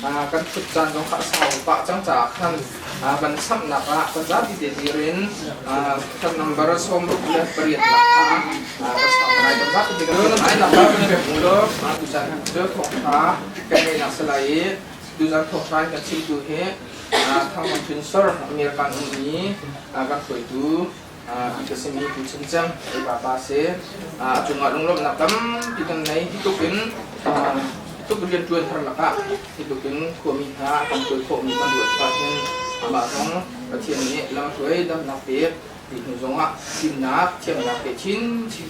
Speaker 4: kan phut chan dong kha sao pa chang cha khan ban sam na ka ban za ti de rin kan number som ru le priat na ha ba sa na ban za ti de ai na ba ne mu lo tu chan de thok kha kan ne na salai du za thok kha kan si du heทางมันเป็นสระอเมริกันนี้ก็เคยดูที่จะมีผู้ชนจังในบาเซ่จุงลงลบนับตั้มที่ตรงไหนที่ตุกินตุกเรียนจวนทางหลักที่ตุกินขวมีหาทำตัวขวมีตำรวจก็เห็นมาของประเทศนี้เราช่วยดำนักเปียที่หนูจงชิมนักเทียมนักเปียชิ้น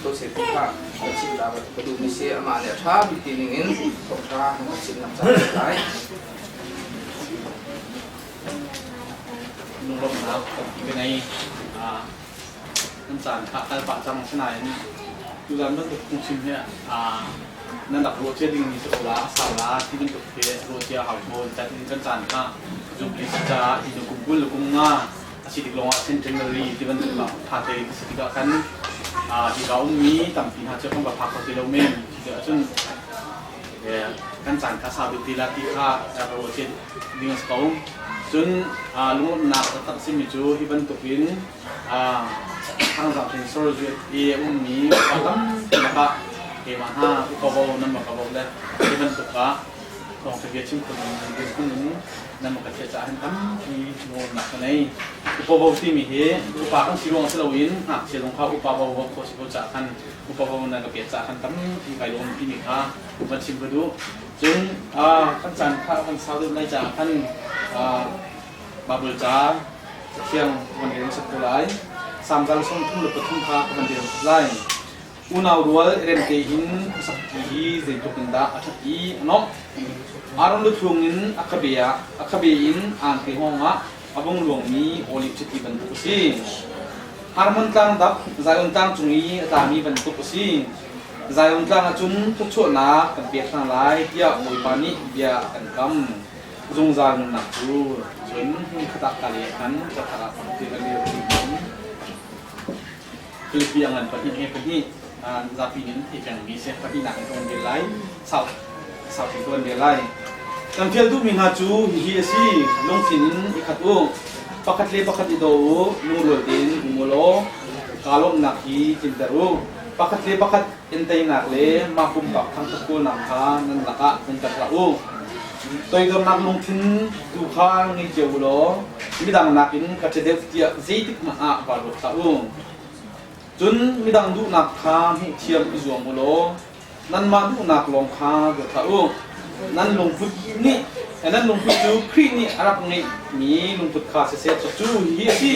Speaker 4: ตัวเสร็จค่ะชิมดาวกระดูกมีเสียมาเนี่ยช้าบิดตีนึงของช้าชิมนักจัดได้
Speaker 9: ลุงลมนะครับเป็นในน้ำจานข้าวแต่ปะจำขนาดนี้ดูแล้วเมื่อถูกคุ้มชิมเนี่ยนั่นดับโรเจอร์ดิ้งมีสุราสาวราที่เป็นตัวเพลโรเจอร์หาวโบนแต่ที่เป็นจานข้าจุกลิสจ้าที่จุกกุ้งกุลกุ้งง่าอาชีพลงอ่ะเซนเจนเนอรี่ที่เป็นแบบพาเตยที่สิ่งกันที่เขามีต่ำปีหาเจ้าของแบบพักที่เราเมนที่เกิดจนกันจานข้าสาวดีละที่ข้าโรเจอร์ดิ้งสกาวจนลุงนักตัดสินมิจูที่เป็นตัวพินทางจากเป็นโซลูชันมีตั้งนะครับเกมาห้าอุปกรณ์นั่นมากับเราเลยที่เป็นตัวก็ลองสังเกตชิ้นคนเป็นคนนึงนั่นมันก็จะจ่ายตั้งที่โน่นนักในอุปกรณ์ที่มีเหตุอุปกรณ์ที่ลงสลาวินเสียลงข้าวอุปกรณ์ว่าเขาจะจ่ายกันอุปกรณ์นั้นก็เกิดจ่ายกันตั้งที่ไปลงที่นี่ค่ะมันชิมไปดูจนขั้นจันข้าวขั้นเช้าเริ่มได้จากขั้นบาเบลจ้าเที่ยงวันเดียวสักเท่าไรสามการส่งทุ่งหรือปทุ่งข้าวันเดียวไล่อุณารัวเรนเกหินสักทีเจนตุกินดาอัฐอีนกอารมณ์ลุทุ่งินอัคเบียนอ่างเกหงะอบงหลวงมีโอลิฟชิติบันทุกสีฮาร์มันตังดับใจอุ่นตังจุงีตามีบันทุกสีใจอุ่นตังจุนทุกชั่วนากันเปียกทั้งหลายเที่ยวมวยปานิเบียกันกำจงจานหนักดูจนขตักกะเลขันจะขลักของที่กะเลที่ผมคือเพียงเงินปฏิเนปฏิจาปีนี้ที่เป็นมีเศษปฏิหนักตรงเดียร์ไลสาวที่ตรงเดียร์ไลจำเที่ยวทุกมีหาจูฮิเอซีลงสินอีขัดอูปกติโดนูโรดินอุโมโลกาลมนักฮีจินเตอรูปกติเอ็นเตยนักเลมาคุมกับทั้งตะกูนังคานันละกะนันกะระอูตัวเองนักลงทุนดูข้างในเจ้าบุโรมีดังนักอินกัจเจเดฟเตียเจติกมาบารุตาอูจนมีดังดูนักข้างให้เทียมอิจวงบุโรนั่นมาดูนักลงข้างเดือดตาอูนั่นลงพุทนี่นั่นลงพุทจูครีนี่อารับไงมีลงพุทข้าเสียจูเฮียสิ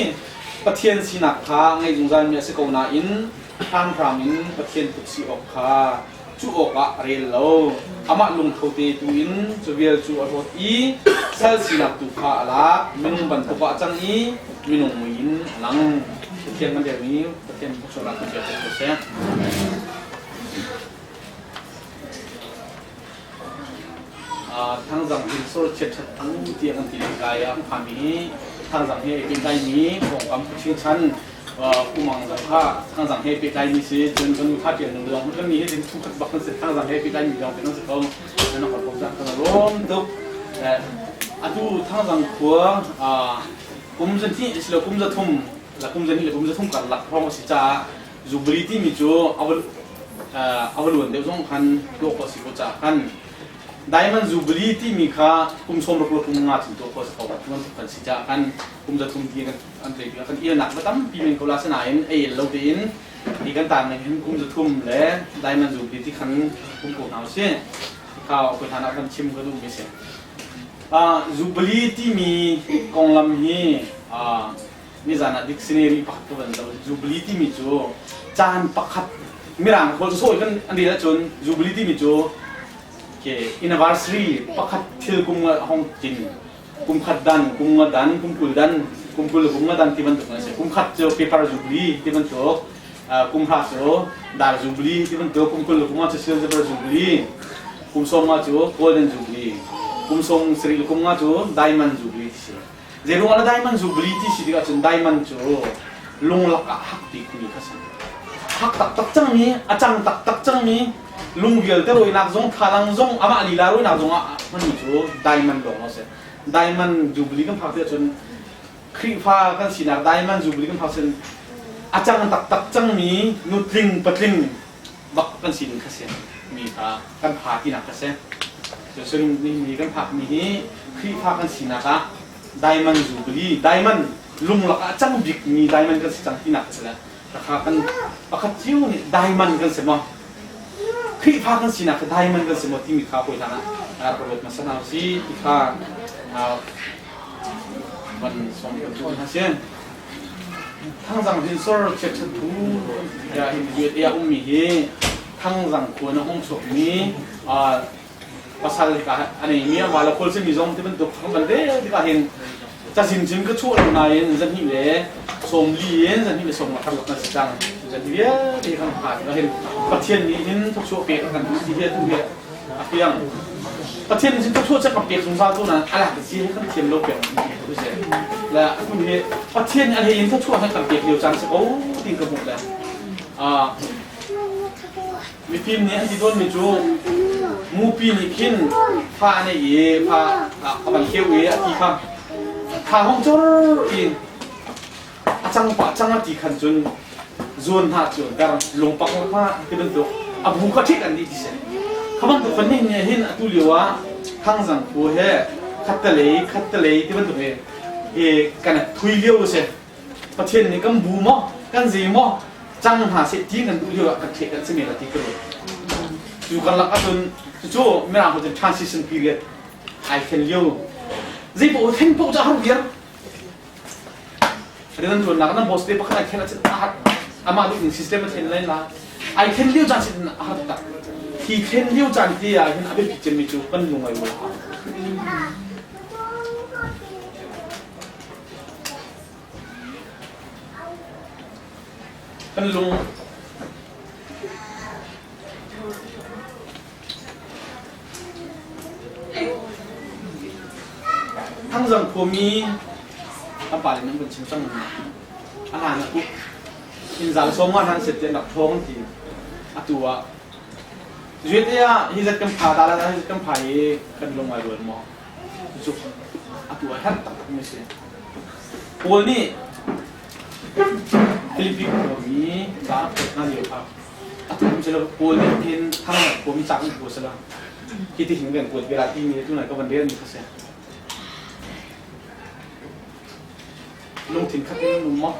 Speaker 9: ปะเทียนสีนักข้างไงจงใจมีสกุลนาอินทางพรามินปะเทียนตุกสีออกข้าจูออกอะเรียลโลอามาลงเขาเตตุอินจูเวลจูอรถอีเซลสินักตุข้าละมินุบันตุกะจังอีมินุมุอินหลังเทียนมันเดี๋ยวนี้ปะเทียนพวกเราต้องเจอตัวเสียทางสังหินโซเชตทั้งเตียงกันตีกายผ่านนี้ทางสังเหตุเป็นได้นี้ของความเชื่อชัน กูมองว่าทางสังเกตไปได้มีสิจนมีค่าเปลี่ยนหนึ่งเรื่องมันก็มีให้ถึงทุกบักกันสิทางสังเกตไปได้มีเรื่องเป็นต้องสิเขาแล้วนะครับผมจะทำร่วมทุกอันดูทางสังขัวกุมจันที่อิสระกุมจะทุ่มและกุมจันนี่กุมจะทุ่มกันหลักเพราะว่าสิจ้าจูบลีที่มีจูเอาล้วนเดี๋ยวต้องคันโลกสิบุจ้าคันได้มันจูบลีที่มีค่ากุมสมรภูมิกุมงาถึงตัวเขาสิเขาแบบมันกันสิจ้าคันกุมจะทุ่มที่กันอันเดียวกันเอียหนักมาตั้มปีเป็นกุลาสนายเราเดินดีกันต่างเห็นกุมจะทุ่มและได้มันจูบลีที่คันกุมโกนเอาเสียข้าวไปทานอาหารชิมก็ดูไม่เสียจูบลีที่มีกองลำนี้นี่จานะดิกชันนารีปักตัวนั้นจูบลีที่มีจูจานปักขัดมีร้านคนสวยกันอันนี้ละจนจูบลีที่มีจูเกี่ยอินวาร์สรีปักขัดที่กุมห้องจินกุมขัดดันกุมดันกุมกุลดันกุมกุลกุมดันที่มันถูกนั่นสิกุมขัดจูเปเปอร์จูบลีที่มันถูกกุมพระจูดาร์จูบลีที่มันถูกกุมกุลกุมจะเชื่อจะเป็นจูบลีกุมสมมาจูโกลเด้นจูบลีกุมสมสรีกุมจูไดมอนด์จูบลีที่เจรุงอะไรไดมอนด์จูบลีที่สิที่ก็จนไดมอนด์จูลงหลักหักตีคุยกันสิหักตักจังมีอาจารย์ตักจังมีลุงเกลเตอร์โอยนักจงทารังจงอามาลีลาโอยนักจงมันมีจูไดมอนด์ลงเอาเสียไดมอนด์จูบลีกันพักเดียวจนครีฟ้ากันสินะไดมอนด์จูบลีกันพักเสียอาจารย์ตักจังมีนุตริงปัตริงบักกันสินกันเสียมีกันพาที่นักกันเสียส่วนนี้มีกันพักมีครีฟ้ากันสินะคะไดมอนด์จูบลีไดมอนด์ลุงหลักจังบิ๊กมีไดมอนด์กันสิจังที่นักเสียราคากันราคาจิ้วนี่ไดมอนด์กันเสียมั้งครีฟ้ากันสินะไดมอนด์กันเสียมั้งที่มีค่าคุยทางนั้นเราเปิดมาสนามสิที่ค่าวันสองกันตัวทั้งเช่นทั้งสังหินโซลเช็คทูยาหินเยอะมีทั้งสังควรห้องศพมีภาษาที่ก็อันนี้มีว่าเราคนที่มีจงที่เป็นตัวของมันเด้ที่ก็เห็นจะสินจินก็ช่วยเราในจะนี่แหละสมลีนจะนี่เป็นสมมาทำกับนักจังจะที่เดียที่ข้างผ่านก็เห็นประเทศนี้นี่ทุกช่วงเปลี่ยนกันที่เดียทุกเดียเปลี่ยนประเทศนี้ทุกช่วงจะกับเปลี่ยนสงสารตัวนั้นอะไรก็ที่ให้กันเทียมโลกเปลี่ยนดูสิและคุณเห็นประเทศอะไรยังทุกช่วงให้กับเปลี่ยนเดียวจังสิโอ้ดิ้งกระหมดเลยมีฟิล์มนี้ที่โดนมีจูมูปีนี่ขินพาในเย่พาบันเขียวเย่ที่ข้างพาห้องโจ้อินอาจังปะจังที่ขันจนโซนท่าจนการลงปักมาที่เป็นตัวบุคคลที่กันดีที่สุดเขาบอกตัวคนนี้เนี่ยเห็นตุลีว่าข้างสังคูเฮขัดทะเลที่เป็นตัวกันทุยเลี้ยวเสียประเทศนี้กันบูมอกันซีมอจังหาเศรษฐีกันตุลีว่ากันเทกันเสมียที่กระโดดอยู่กันหลักจนจู่ไม่นานพอจะ transition period I can เลี้ยวจีบโอ้เห็นพวกจะหาเรื่องเรื่องส่วนหลังนั้นบอสเดย์พักนั้นแค่นั้นจะอามาดูใน system มันเห็นเลยนะ I can เลี้ยวจันทร์สินะหาตักที่ can เลี้ยวจันทร์ที่เห็นอาเบปิจิมิจูกันลงไอ้วัวกันลงทั้งสังคมมีอาป่าเนี่ยมันเป็นชิ้นส่วนอาหารนะปุ๊บอินซาลสมว่าทางเสร็จจะดับท้องทีอัตัวจุดที่ฮิจัดกันผ่าตาแล้วฮิจัดกันผ่ากันลงมาด้วยหมอจุดอัตัวแทบตัดไม่ใช่โอ้นี่ฟิลิปปินส์มีจ้าน่าเยอะครับอัตัวมันจะเราโอ้นี่ที่ทั้งหมดผมมีจักรโอ้สละที่ที่เห็นกันปวดเวลาที่มีตัวไหนก็วันเดียวมีเขาเสียลงถึงขั้นนุ่มมั้ง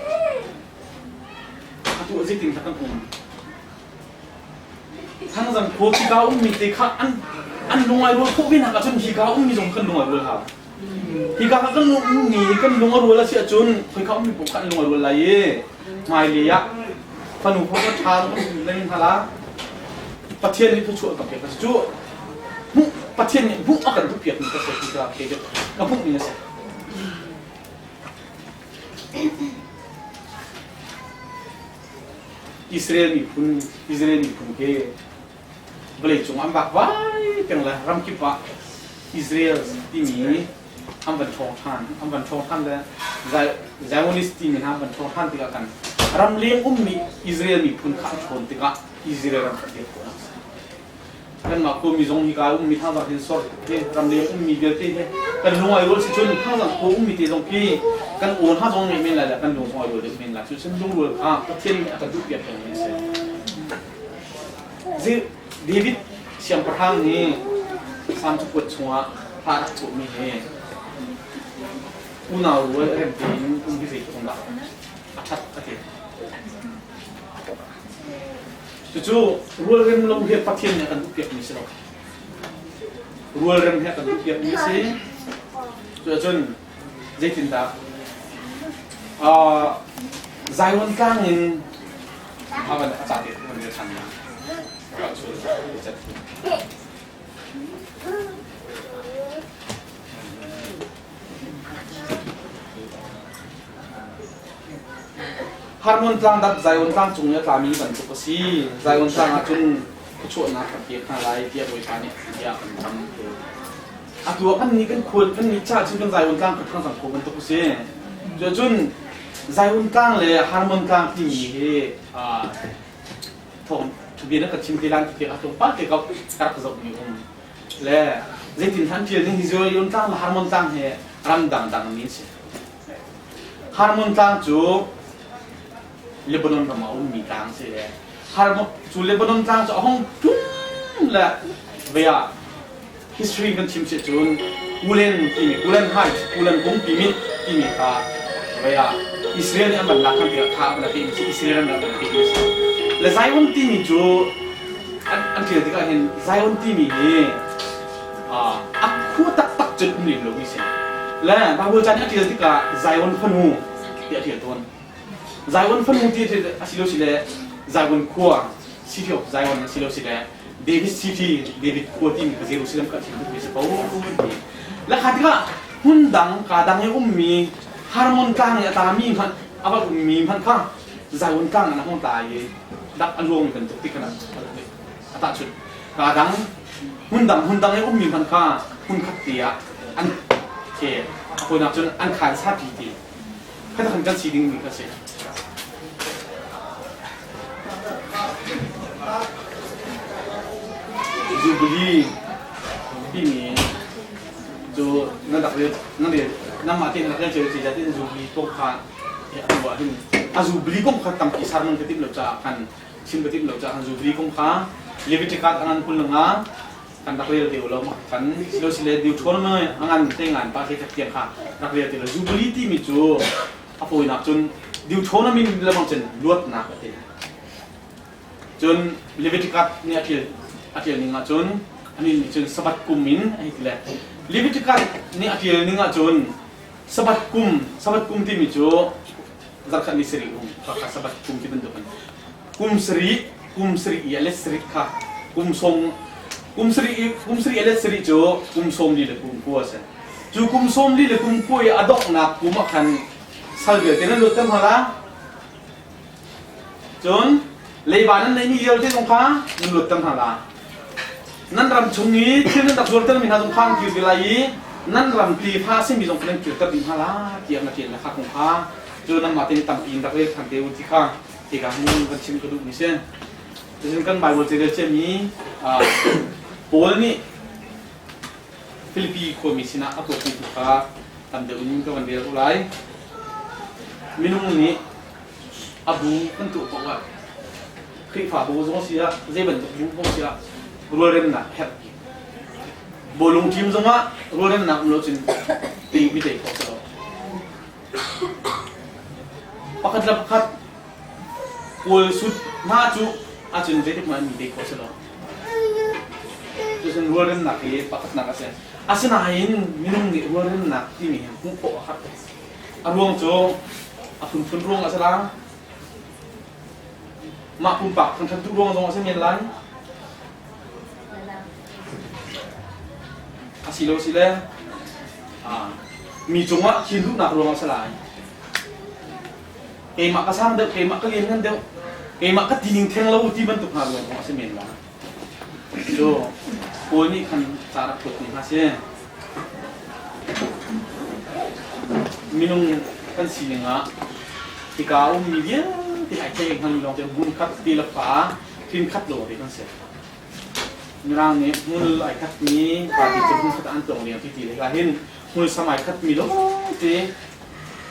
Speaker 9: ตัวจริงๆขั้นนุ่มทั้งสังคมที่เขามีแต่ขั้นอันลงไอ้รัวพวกพี่นักจนที่เขามีจงขั้นลงไอ้รัวครับที่เขาขั้นลงมีขั้นลงไอ้รัวแล้วเสียจนที่เขามีปุ๊บขั้นลงไอ้รัวอะไรไม่เลยอะพนุพวกก็ทานเล่นทาระประเทศนี้เขาช่วยกับเด็กจู่ประเทศนี้พวกอาการทุกเพียรมันก็เสียที่เขาเกี่ยวกับพวกนี้เสียอิสราเอลมีคุณเกบริจงอันบักไว้กันเลยรำคิดว่าอิสราเอลที่มีอันบันทองท่านเลยไซโอนิสต์ที่มีอันบันทองท่านที่กัน ram leng mi Israel mi pun kha chon tika Israel ram kha ko kan ma ko mi zong hi ka mi tha da hin sor ke ram leng mi bel te he kan lungai rol si chon kha da ko mi te zong ki kan on ha zong mi men la kan lungai rol de men la chu chen dung rol a ka chen ka du pya kan ni se ji David siam pathang ni sam chu put chunga pha chu mi he unau rol rem tin kum bi se ko da chat ake chu rual rem long he pathian ne kan dupiak ni se rual rem he kan dupiak ni se chun zaitin da Zion kang in awan cha de mon ge chan na ka chu chat harmon tlang dat Zion tlang chung ya tlami ban chu si Zion tlang a chun chu na ka ti kha lai ti boi pa ni ya kan tham a tu kan ni kan khol kan ni cha chun kan Zion tlang ka thang sang ko ban tu si jo chun Zion tlang le harmon tlang ti ni he thom tu bi na ka chim ti lang ti a tu pa ke ka ka zok ni le zaitin than ti ni Zion tlang harmon tlang he ram dang ni si harmon tlang chu Lebanon ka mau mi tang se le har mo chu Lebanon tang cho hong tum la via history kan chim se chun ulen ki mi ulen hai ulen gong ki mi ka via Israel an ban la kan dia kha ban ti Israel an ban ti le Zion ti mi chu an ti ka hin Zion ti mi ni a khu tak tak chun mi lo mi se la ba bu chan ti ka Zion phanu ti ton Zion phanu ti asilo sile Zion khua city of Zion asilo sile David city David khua ti ka Jerusalem ka ti mi se pau la khatika hundang ka dang e mi harmon tang ya ta mi khan aba mi khan kha Zion tang na hong ta ye dak along kan tu ti kana ata chut ka dang hundang e mi khan kha hun khat tia an ke ko na chun an khan sa ti ti ka ta khan kan si ding mi ka se Jubilee ini jo na dak le na le na ma tin na le je je jadi Jubilee ko kha ya wa hin a Jubilee ko kha tam ki sar man ketim lo cha kan sim ketim lo cha kan Jubilee ko kha Leviticus anan pul nga kan dak le de lo ma kan silo sile di thon ma angan tengan pa ke tak tian kha dak le de lo Jubilee ti mi chu apoi na chun di thon min la ma chen luat na ka te chun Leviticus ni atil ni nga chun ani ni chun sabat kumin ai tile Leviticus ni atil ni nga chun sabat kum ti mi chu zakhat ni sri ka sabat kum ti ben dokan kum sri ya le sri kha kum sri ya le sri chu kum som li le kum ko sa chu kum som li le kum ko ya adok na kum khan salbe tenan lo tam hala chun leibanan nei ni yel te jong kha nun lo tam hala nan ram chung ni thil nan dak zol tel min ha jong khang ki bilai nan ram pli pha sim bi jong plen ki ta bi hala ki am na ki na kha kong kha chu nan ma te tam pin dak le than te u ti kha ti ga mun kan chim ko du ni sen jin kan bible te che mi pol ni Philippi ko mi sina a ko ti kha tam de un ko ban de ko lai minung ni abu kan tu ko wa khi phá bố giống xí á, dây bẩn giống bố xí á, rồi lên nè hẹp, bố lồng chim giống á, rồi lên nè nó chỉ tì bị tì có sao, pakat lap kat, pol sud ma chu, chỉ dây thì mà bị tì có sao, jadi rồi lên nè cái pakat nè cái gì, asin ain minum ni rồi lên nè tí mi cũng có hạt, ruang chu, phun ruang asal lah. Mak pumpak kan tu ruang zong ase mian lan asilo sile mi chunga chin lu nak ruang asalai ke mak ka sam de ke mak ka len nan de ke mak ka tining theng lo ti ban tu ha ruang ase mian lan jo ko ni kan cara put ni ha se minung kan sininga tika mi dia ที่ไอ้เจ้ามันลองจะบุญคัดตีละฟ้าทิ้งคัดโหลดีนั่นเสียมีร่างนี้มุนไอ้คัดนี้ปฏิจจบุญคัดอันตรงเรียงที่ตีเลยเห็นมุนสมัยคัดมีโลที่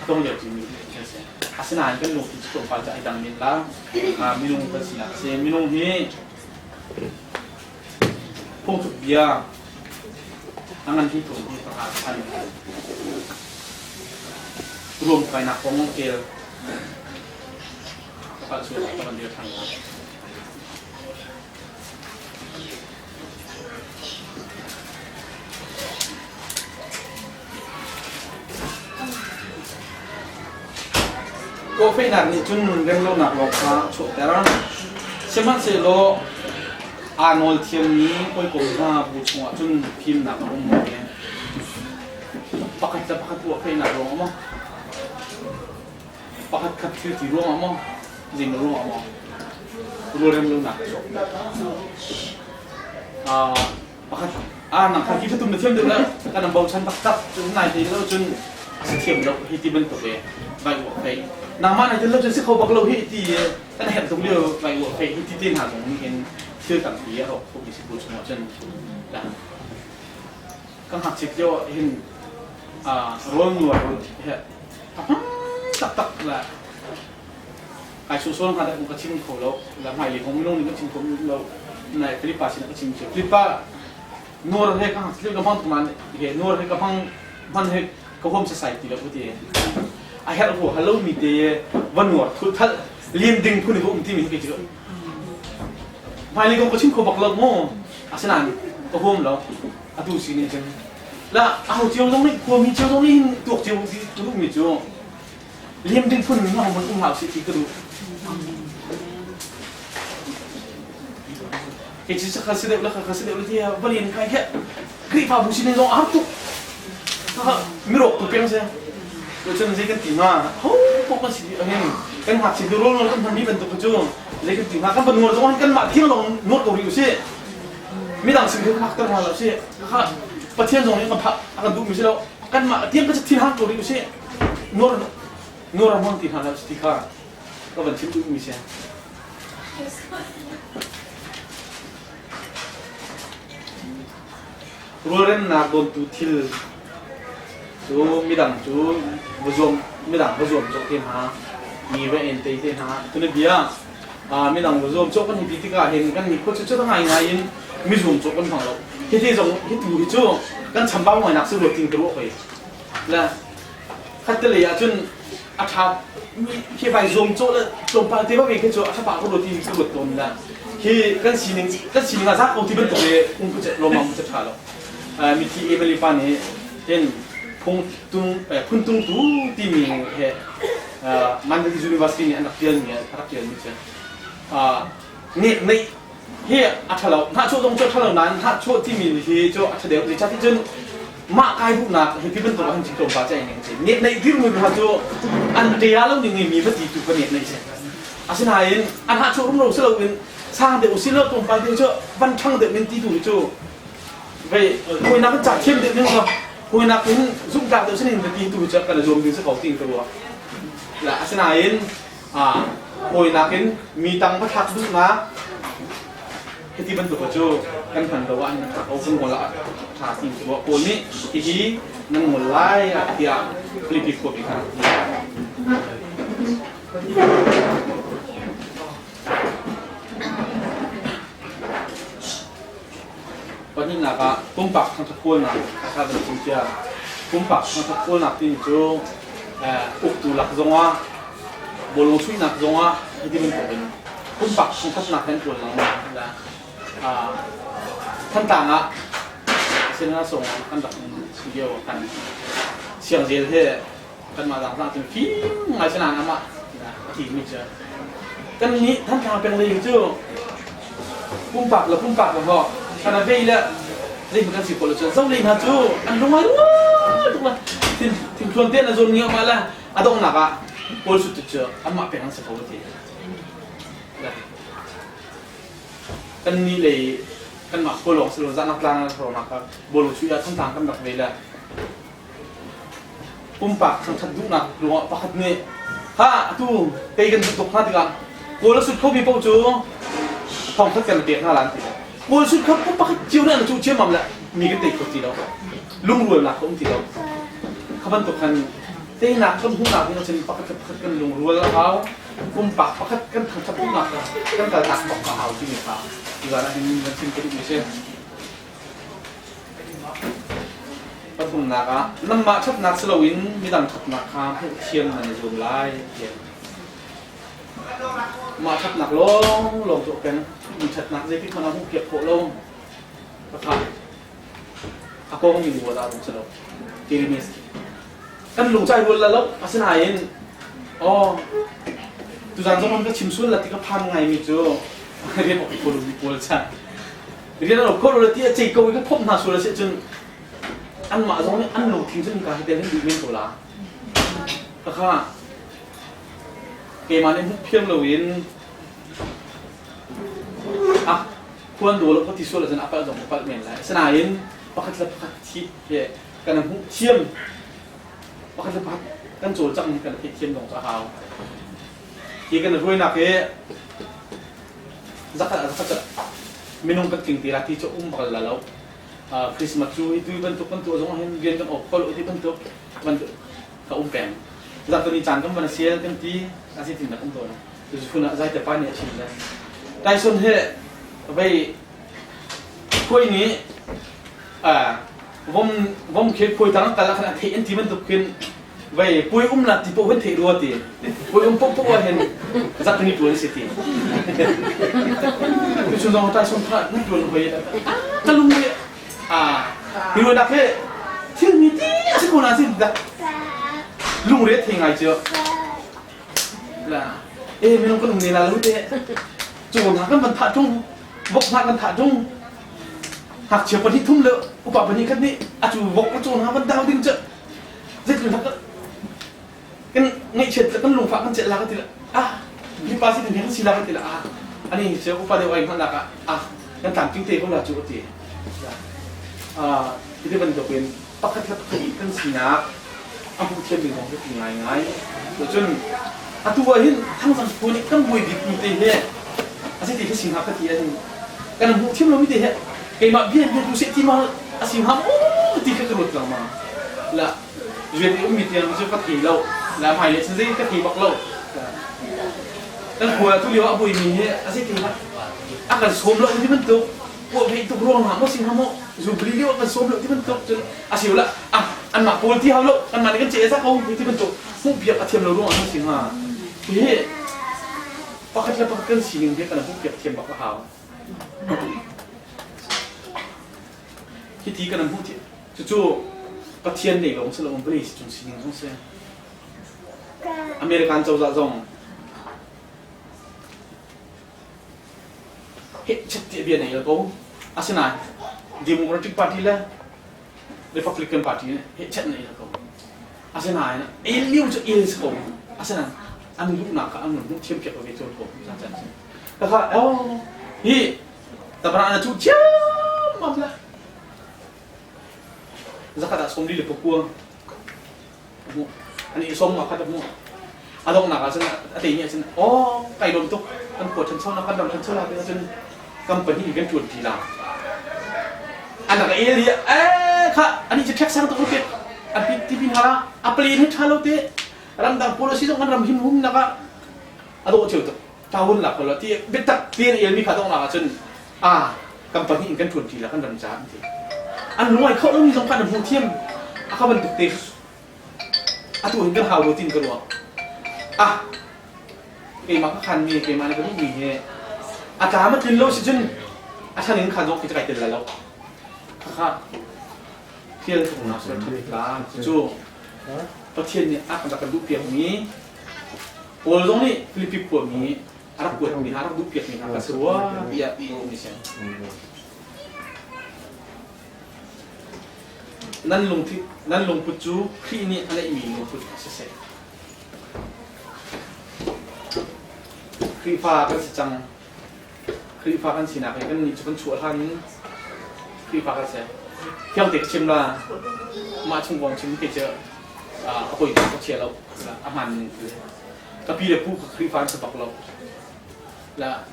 Speaker 9: ตรงเดียวจีมีนั่นเสียอาสนะก็ลงที่ตรงปัจจัยดังนี้แล้วมีลงภาษีเสียมีลงที่พงสุกเบียอันนั้นที่ถูกที่ประกาศพันรวมไปนักของเกลประกาศช่วยกันเดียวทางนั้นโอเฟนักนี่จุนเรื่องโลนักโลกาชุดแต่ละเชื่อมันเสียโลอานอลเทียมนี้ค่อยกงหน้าบูชาจุนพิมพ์หนักลงมาเนี่ยปกติจะปกติโอเฟนักลงมั้งปกติขัดคือที่ลงมั้งจริงลงมั้งรู้เรื่องโลนักชุดปกติหนังขัดที่ตุ้มเทียมเดิมแล้วการนำเบาชั้นปักตับจุนไหนที่เราจุนเทียมเราฮิติบันตัวเองใบหัวไฟนางมันอาจจะเลิกจนสิเขาบอกเราฮิติแต่เห็นตรงเดียวใบหัวไฟฮิติตีนหาตรงนี้เห็นชื่อต่างปีเราพวกนี้สิบูชมาจนแล้วก็หักชิดเยอะเห็นร้อนหนวดเห็นตักแหละไอ้ชูโซ่กันแต่ผมก็ชิมเขาแล้วไม่เลยผมไม่ลงนี่ก็ชิมผมเราในฟิลิปปินส์ก็ชิมเฉยฟิลิปปินส์นัวเราให้ก็หักฟิลิปปินส์ก็พังตรงนั้นเห็นนัวเราให้ก็พังมันให้ก็โฮมสไซตี้แล้วพูดเองไอ้เห็นโอ้โหฮัลโหลมีเดียวันหนวดทุกท่านเลี้ยงดึงผู้ในพวกที่มีที่เกี่ยวไม่เลยก็ชิมเขาบอกเราโม่อาสนะก็โฮมแล้วอาดูสิเนี่ยจังแล้วเอาเจียวตรงนี้กลัวมีเจียวตรงนี้ตัวเจียวที่ตัวมีเจียวเลี้ยงดึงผู้หนึ่งมามันอุ้มหาสิที่กระดูเฮ้ยจะข้าเสด็จแล้วข้าเสด็จแล้วที่บริเวณใครแค่คลิปอาบุชินลงอาตุไม่รู้ตัวเป็นไงตัวฉันเล่นตีมาโอ้พวกมันสิเห็นกันหักสิดูโร่เราต้องทำนี่เป็นตัวจุ่มเล่นตีมากันเป็นนวดตรงนั้นกันมาที่เรานวดตัวอยู่สิไม่ต่างสิ่งที่พักกันมาแล้วสิข้าประเทศตรงนี้มันพักกันดูไม่ใช่แล้วกันมาเที่ยงก็จะที่ห้างตัวอยู่สินวดมันที่ห้างแล้วสิข้าก็เป็นชิ้นดูไม่ใช่รู้เรื่องนักโดนตุทิลจูมีดังจูบุญมีดังบุญจบที่หามีเวเอ็นตีที่หาตัวนี้เบียมีดังบุญจบกันที่ที่ก็เห็นกันมีคนชุดทั้งไงยินมีบุญจบกันของเราที่ส่งที่ดูที่จูกันฉันบ้าหน่อยนักสู้รถจริงกระโดดไปแล้วคัตเตอร์เลยจนอาชามีแค่ไปจมโจแล้วจมไปที่ว่ามีแค่จูอาชาปากกระโดดจริงกระโดดตัวนั้นที่กันสีนึงอาซากเอาที่เป็นตัวเลยอุ้งจะลงมาจะขาดแล้วมีที่เอเมริปานี่เห็นพุ่งตุ้งตู้ที่มีเหตุมันเป็นยูนิเวอร์ซิตี้อันดับเดียวเนี่ยอันดับเดียวนี่ใช่เนี่ยในเฮียอัฐเราถ้าช่วงตรงช่วงท่าเหล่านั้นถ้าช่วงที่มีที่ช่วงอัฐเดียวในชาติที่จนมากไกลพวกนักที่เป็นตัวมันจริงตรงปัจจัยเนี่ยใช่เนี่ยในที่มันเป็นช่วงอันเดียวแล้วนี่มีปฏิจุกันเนี่ยในใช่อาศัยนั้นอันถ้าช่วงเราเชื่อเป็นสร้างเดี๋ยวสิ่งเราตรงไปเดี๋ยวช่วงวันช่างเดี๋ยวเป็นที่ถูกช่วงไปคุยนักจัดเข้มเดี๋ยวนึงครับคุยนักเป็นสุขภาพเดี๋ยวฉันเห็นเป็นที่ถูกจัดกันรวมถึงสกอตติ้งตัวและอาศัยนั้นคุยนักเป็นมีตังค์พัฒน์ดูนะที่เป็นตัวจูกันผ่านตัวอันนั้นเอาคนหัวละชาสิ่งตัวคนนี้ที่นั่งหัวไล่ที่คลิปกดอีกครั้งวันนี้นะครับตุ้มปักทั้งทุกคนนะถ้าเป็นจริงจังตุ้มปักทั้งทุกคนนะที่จูอุกตุลักจงว่าบอลลูนช่วยนักจงว่าที่เป็นตัวเป็นตุ้มปักทั้งทัศนักแทนตัวเรานะท่านต่างอ่ะเส้นหน้าส่งอันดับเดียวกันเสียงเสียเท่กันมาต่างๆจนฟิ้งมาชนะน้ำอ่ะทีไม่เจอกันนี้ท่านทางเป็นอะไรอยู่จู่ตุ้มปักแล้วตุ้มปักแล้วก็ขนาดเบี้ยแล้วเล่นกัน10 คนเลยจนส่งเลยนะจู่อันลงมาทุกคนทีมชวนเต้นนะจนเงี้ยมาแล้วอันตรงหนักอ่ะโอลสุดเจออันมาเป็นอันสกาวทีกันนี่เลยกันมาโคลงสโลจันนักลางนักโคลนะครับบอลช่วยทั้งทางกันแบบนี้แหละปุ่มปากทั้งทัดดุนักหรือว่าปากนี่ ha tu tây gần tục ha thì cả cô là sút khâu bị bao chú phong thất cần tiền ha làm thì cô sút khâu cũng bắt chiêu này là chú chiêu mầm lạiมีกันติดกับทีเราลุงรวยหนักก็ทีเราเขาบันตุกันเต้หนักก็หุ่นหนักนี่เราจะปักกันลุงรวยแล้วเขากุมปักปักกันทำชับหุ่นหนักกันแต่ตักบอกเขาที่นี่ครับดีกว่านะที่นี่มันชิมกันดูไม่ใช่ปัจจุบันนักอ่ะน้ำมาชับนักสโลวินมีดังชับนักข้ามเชียงในรวมไล่มาชับนักลงตัวกันมีชับนักเลยที่คนเอาหุ่นเก็บโผล่ลงนะครับ ako ang yung wala akong salo. Kirimis. Kan lungcay wala law asinayin. Oh. Tuzan zaman ka chimsul lati ka phang ngai mi chu. Re mo ko lu pol cha. Re na ko lu ti chei ko ka phom na su la se chun. An ma zong ni an lu thing chun ka te hen di min to la. Ka kha. Ke ma ne phiam lo win. Ah, kuan do lo ko ti su la jan apal dong apal men la. Asinayin pakat la pakat ti ye kan hu thiam pakat la pakat kan chol chang kan ti thiam dong cha haw ki kan roi na ke zakat minung kan king ti ra ti cho bal la lo christmas chu i tu ban tu zong hen gen kan okol ti ban tu ka pem zat ni chan kan ban sial kan ti asi tin na kan to na tu funa zai te pa ne chin la tai son he bai koi ni vong khi pui tăng cả là khả thể anh mình tục khuyên vậy pui là thì bộ vẫn thể đua thì pui bộ hiện rất nhiều tuổi sẽ thì cái chúng ta xong thật nó tuổi vậy ta luôn vậy thì luôn đặc biệt thiên nhiên tí sẽ còn là gì đó luôn đấy thì ngày chưa là mình không có đồng này là lúc đấy chủ nó cái mình thả trung bốc thả mình thả trung hak siapa ni tum le upa bani kan ni acu wok acu na ban dau ding je zet lu nak kan ngai chet kan lung fa kan chet la ka tila ni pasi ni kan sila ka tila ani se upa de wai man la ka kan tam ting te ko la chu ti itu ban do pen pakat la pakai kan sina amu chen ni ngong ti ngai ngai chun atu wa hin thang sang pu ni kan bui di pu te he asi ti sing ha ka ti ani kan mu thim lo mi te he cái mà biết tu sẽ tìm mà asim ham thì cái luật là mà là duyệt thì mình tiền chưa phát kỳ lâu là mày lại xây cái kỳ bọc lâu đang của tu liệu bùi mình ấy asim thì là cần sớm lâu thì mình tục bộ bị tục ruộng hả asim ham dù beli liệu cần sớm lâu thì mình tục asim là ăn mặc bùi thì hao lâu ăn mặc cái chế sắc không thì mình tục không việc thiềm lâu ruộng asim mà thế pakai lah pakai sini dia kena bukit thiềm bọc haoที่ทีกันนั่นพูดที่จู่ๆประเทศเนี่ยเราไม่ใช่เราไม่ได้จุดสิ่งนั้นใช่อเมริกันเจ้าจะจงเฮ้ยชัดเจนเบียร์เนี่ยเราอาศัยนะดิโมแครติกพาร์ตี้ละรีพับลิกันพาร์ตี้เนี่ยเฮ้ยชัดเนี่ยเราอาศัยนะเอเลี้ยวจะเอลิสเขาอาศัยนะอันนี้ลูกหนักอันนี้เทียมเกี่ยวกับเรื่องของอาจารย์แต่ก็เฮ้ยแต่ปรานจู่เจ้ามาละzakat tak somli lepas kuah, ani som apa dah mu, adong nak aja ati ni aja, oh kai dom tu, kan kuat tension nak dom tension lah, aja company ni kan jual gila, anak ini dia, kak, ani cek sang tu rupet, api tipi hala, apeli ni halau te, ram dah polisi tu kan ram him nak, adong cewek tu, tahun lah kalau dia betak dia ilmi kadang nak aja, company ni kan jual gila kan ram jahat tu. อันน้อยเขาต้องมีสำคัญกับผู้เทียมเขาบรรทุกเต็มตัวเห็นกันหาวโรตินกันวะเกมาก็คันมีเกมาในกระดูกมีเนี่ยอาจารย์มันเป็นโลสิจนอาจารย์เห็นขันโลกิจการเต็มแล้วค่ะเที่ยวของนักสุนทรภาพจู่ประเทศเนี่ยมันจะกระดูกเปียกมีโอ้ตรงนี้ฟิลิปปินส์ปวดมีอารับปวดมีอารับดูเปียกมีกระสัวอยากอีกนิดเดียวนั่นลงพุจูขี้นี่อะไรมีลงพุเสร็จขี้ฟ้ากันสิจังขี้ฟ้ากันสินะกันนี่จะเป็นชัวร์ท่านขี้ฟ้ากันเสร็จเที่ยวเด็กชิมละมาชิมวงชิมเกจเอาไปก็เชียร์เราอาหาร tapi dia pun kekrifan sebab lo lah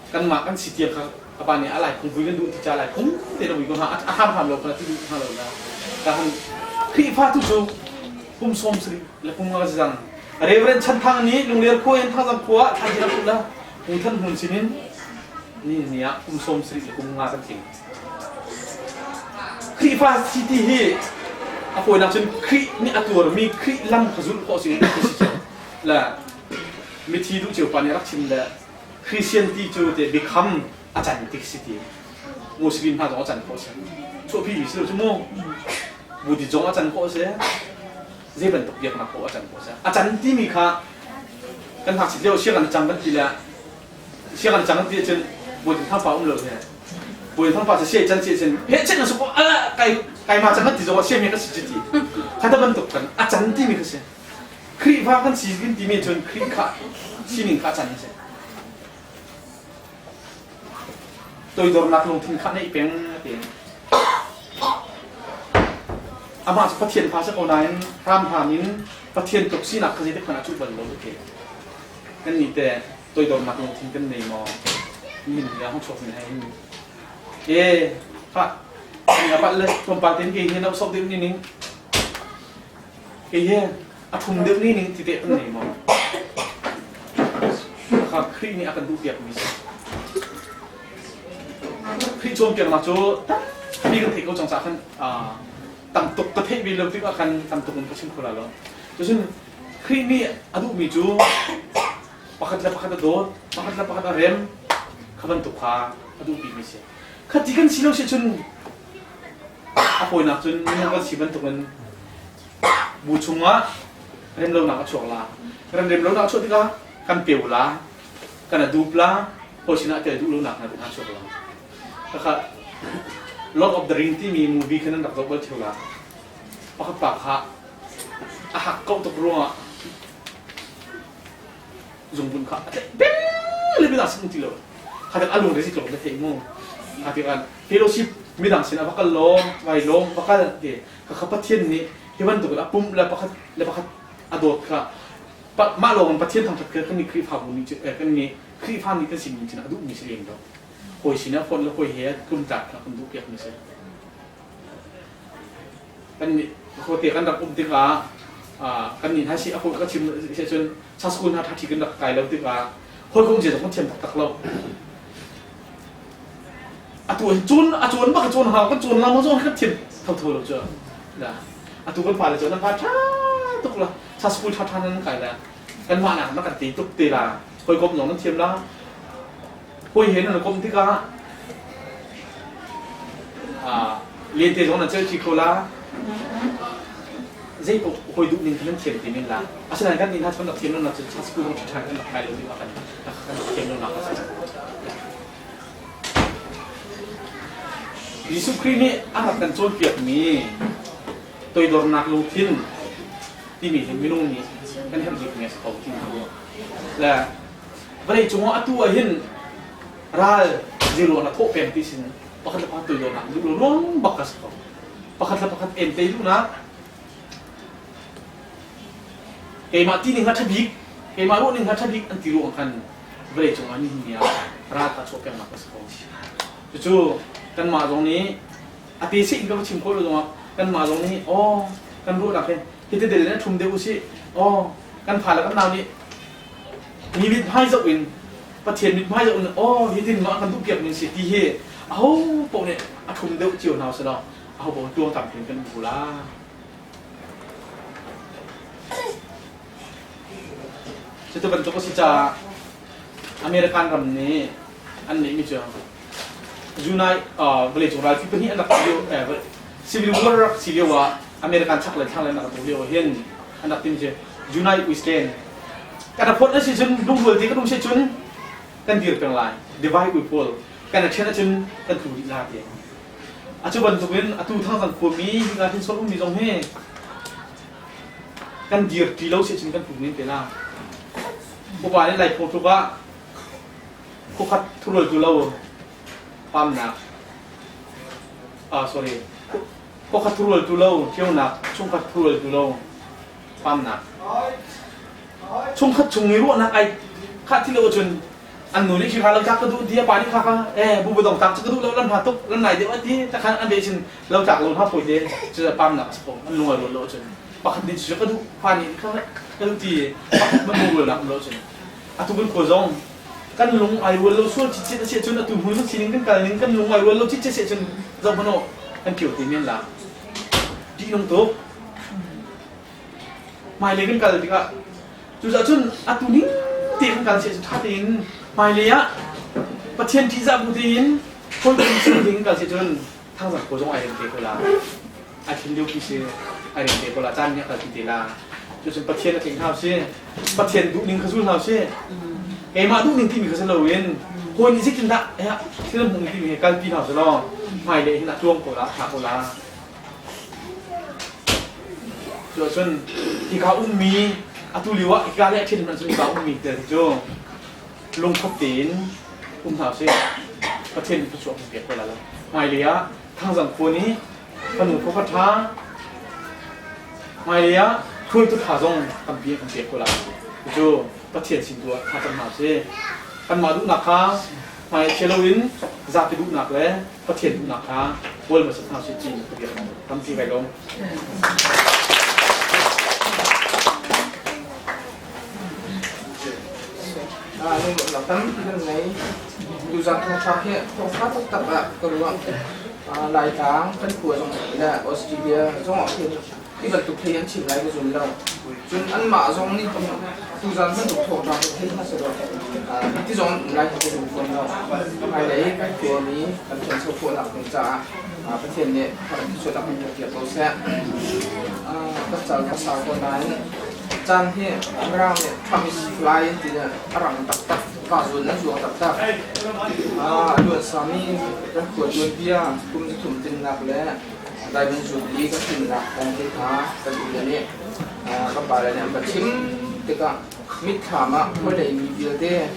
Speaker 9: kan makan si tiap apa ni alai kung punya dulu dijalan kung tidak boleh guna aham lo kalau tidak halo lah kan krifan tu jo pun som sri lah pun ngazang Reverend Chan Thang ni lunglir ko yang thang kuat haji nak pula mungkin hun sinin ni ya pun som sri pun ngazang ting krifan city hi apa nak cun kri ni atur mi kri lam khazul ko sini lah mi thi du chiu pan rak chin la Christianity chu te become อาจารย์ติ๊กสิทีมุสลิม他从อาจารย์过来做屁事就么目的中อาจารย์过来日本特别嘛过อาจารย์过来อาจารย์ที่มีค่ะกันหักสิเดียวเชื่อกันจังกันทีละเชื่อกันจังกันทีจนบนทั้งป่าอุ้มเลยเนี่ยบนทั้งป่าจะเชื่อจังเชื่อจนเฮ้ยเช่นนั้นสุกไก่มาจังกันทีจะว่าเชื่อมีก็สิจิตีข้าแต่บรรทุกกันอาจารย์ที่มีก็เชื่อครีพากันสิกินที่มีจนครีค่ะสิหนึ่งข้าอาจารย์เชื่อตัวโดนนักลงทุนขั้นในเป็นอามาจะพัฒน์ภาษาโอไนน์รามพามินพัฒน์ตกซีนักขจิตขณะจุบันโลกเกนั่นนี่แต่ตัวโดนนักลงทุนกันในมอมินยังห้องชมในพระนี่กับเลยตรงปาเต็นเกย์เราสอบเดือนนี้เกย์อาทุ่มเดือนนี้ที่เตะกันในมอครับครีนี่อาการดูเปียกมิสพี่ชมเกี่ยวกับจูพี่ก็ถือเขาจังสักขันตั้งตกกระเทยวิลล์ที่ว่าขันตั้งตกมันก็ชิมคนละแล้วจนครีนี่อดูมีจูปักขัดแล้วปักขัดโดดปักขัดแล้วปักขัดเร็มขับมันตกขาอดูปีมิเสียขัดที่กันสิเราเชื่อจนอาป่วยหนักจนมันก็สิมันตกมันบูชงวะเร็มเราหนักก็ช่วงละเร็มเราหนักช่วงที่กันเปียวละกันดูปลาพอชนะเจอดูเราหนักนะเป็นช่วงละนะครับ Lord of the Ring ที่มีมูวี่ขนาดดับตัวเบิร์ดเทลล่าปากปากฮะอาหักก้องตกรัวจงบุญข้าเบ้เลยไม่ได้สิ่งที่เราข้าจะอารมณ์เรื่องที่เราไม่เที่ยงมั่งข้าที่กันเฟโลชิพไม่ดังเสียนะพักกันล้มไว้ล้มพักกันเดี๋ยวข้าพัดเทียนนี้ที่วันตัวกันปุ่มแล้วพักอดข้ามาลงพัดเทียนทำจากเกิดกันนี่คลิปภาพนี้กันนี่คลิปภาพนี้ก็สิ่งนี้นะดูมีเสียงเราคุยสินะคนแล้วคุยเฮียกลุ่มจัดนะคนดูเกี่ยวกับเสียกันนี่เขาเตะกันดับอุ้มติกากันนี่ถ้าสิคนก็ชิมเสียจนชาสกุลถ้าที่กันดับไก่แล้วติกาคนคงจะต้องเทียมตักเราตัวจุนบ้าจุนหาก็จุนเราไม่ต้องก็เทียมเท่าเราเจอนะตัวกันผ่านเลยจนนั้นผ่านช้าตุกละชาสกุลช้านั้นไก่แล้วกันมาหนักนักกันตีตุกตีละคนกบหนองนั้นเทียมแล้วคุยเห็นนะกรมที่ก็เรียนเตจงนั่นเจอชิโคล่าเจ้าคุยดูนินที่นั่นเทียมตีนินละอาศัยกันนินถ้าชนดับเทียมนั่นเราจะชัสกุลต้องใช้กันแบบใครรู้ดีกว่ากันเทียมนั่นเราก็ใช้ยิสุครีนี่อาหารกันโจนเปียกมีตัวโดนนักลงทุนที่มีเห็นไม่รู้นี่กันให้ดีเนี่ยสกอตที่เขาและวันนี้จงว่าตัวเห็นRal zero na to pem tisin pakat la pakat tulo na zero long bakas ko pakat la pakat ente lu na kay mati ning hathabik kay maro ning hathabik an tiro kan bre chung ani niya ra ta cho pem na pas ko chu kan ma jong ni ati si ingka chim ko lo kan ma jong ni kan ru da ke hite de na thum de u si kan phala kan naw ni mi bit hai zo inประเทศมิตรไม่จะอุ่นที่ดินมากันทุกเก็บเงินสิที่เฮพวกเนี่ยอาทุ่มเดียวเจียวหนาวซะแล้วบอกดวงต่ำถึงกันบุล่าจะตัวเป็นตัวสิจ่าอเมริกันรำนี้อันนี้มีเจ้าจูนายบริจงรายที่เป็นที่อันดับเดียวซิวิลวอร์ซิเลียวว่าอเมริกันชักเลยชักเลยนะครับตัวเดียวเห็นอันดับที่มีเจ้าจูนายวิสเกนการพูดนั่นสิจุนดุงหัวที่ก็ดุงเชจุนกันดีเป็นไร divide equal กันเช่นนั้นจนกันถูกดีลาเองอาจจะวันจะเป็นอาตุทั้งสังคมมีงานที่สมมีตรงนี้กันดีที่เราเชื่อจนกันถูกนี้เป็นละพวกว่าในหลายคนทุกว่าพวกขัดทุเรศตัวเราปั๊มหนักsorry พวกขัดทุเรศตัวเราเที่ยวหนักช่วงขัดทุเรศตัวเราปั๊มหนัก chung khát chung người ruộng nặng ai khát thì lâu chừng ăn nổi đi khi khá lâu chắc cái đu dia bà đi khá khá bù bù đồng tắc cái đu lâu lần hòa túc lần này thì ở tí ta khá ăn về chừng lâu chắc luôn hấp phổi đến chứ là pam nặng sport ăn luôn rồi lâu chừng bạc đi chứ cái đu pha đi khá cái đu thì bạc bù bù nặng lâu chừng à tụi bên cổ rong căn lúng ai luôn lâu suốt chỉ sẽ chừng là tụi mũi nó chỉ những căn lúng ai luôn lâu chỉ sẽ chừng dòng phân nộ căn kiểu thì miên là đi nông tốt mai lấy cái thì cả chú giáo chun tụi ní tiền cái sẽ thắt đến mai lấy á và thiên thị gia bù tin thôi cũng xin đến cái sẽ chun thang giặc cổ rong ai đến cái là ai thiên điều kỳ sẽ ai đến cái là chan nhá cái thì là chú chun bắt thiên là tiếng hào xe bắt thiên đủ nín khơi du hào xe em mà đủ nín thì mình khơi lâu yên hồi ní dịch chân đã ấy á thế là mình thì mình cái pin hào sẽ lo mai lấy là chuông cổ lá thả cổ lá rồi xuân thì có mi tu liu á cái này trên mình có mi từ cho lông khóc tín thảo xe có trên cái chỗ việc của là mai lý á thang rằng phun ý phần nụ phát thá mai lý á khui tôi thả rong cầm việc của là cho có tiền xin tua thả tầm thảo xe căn mà đủ nạp khá mai chơi lâu đến ra cái đủ nạp đấy có tiền đủ nạp khá quên mà sắp thảo xe chỉ việc tâm gì vậy không
Speaker 4: nên một tấm lần này dù rằng không phát hiện không phát tập ạ có đúng không lại tháng phân của là Australia trong họ thì cái vật tục thể chỉnh lại cái dùng lâu chúng ăn mạ giống như dù rằng phân tục thổ trong cái nó sẽ được cái giống lại cái dùng phần lâu hay lấy cái của mỹ làm chuyện sâu phổ lạc tình trạng phát hiện nhẹ hoặc là chuyện đặc biệt việc tôi sẽ các cháu các sao con này chan he angrang ne thamis fly ti ne arang tak tak ka zun na zuang tak tak luan sami ra ko luan bia kum ji thum tin nak le dai ben zu li ka tin nak kan ti kha ka du ne ka ba le ne ba chim te ka mit khama ko le mi bia de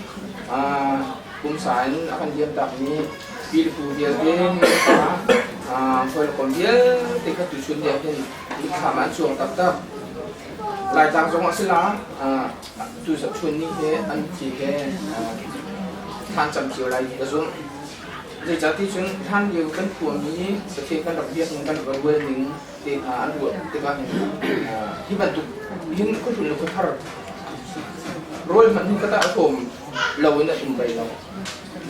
Speaker 4: kum sain akan diam tak ni bil pu bia de ni ka ko kon bia te ka tu chun dia hen mit khama zuang tak tak lại tăng giống xí lá tôi sẽ chuyên như thế anh chỉ cái than chậm chiều lại cái giống để cho tí chuyên than nhiều cái của mỹ sẽ khi cái đặc biệt những cái đặc biệt những thì ăn được thì các khi bạn tụ những cái tụ lực thở rồi mình những cái tạo thồm lâu nữa tụm bày lâu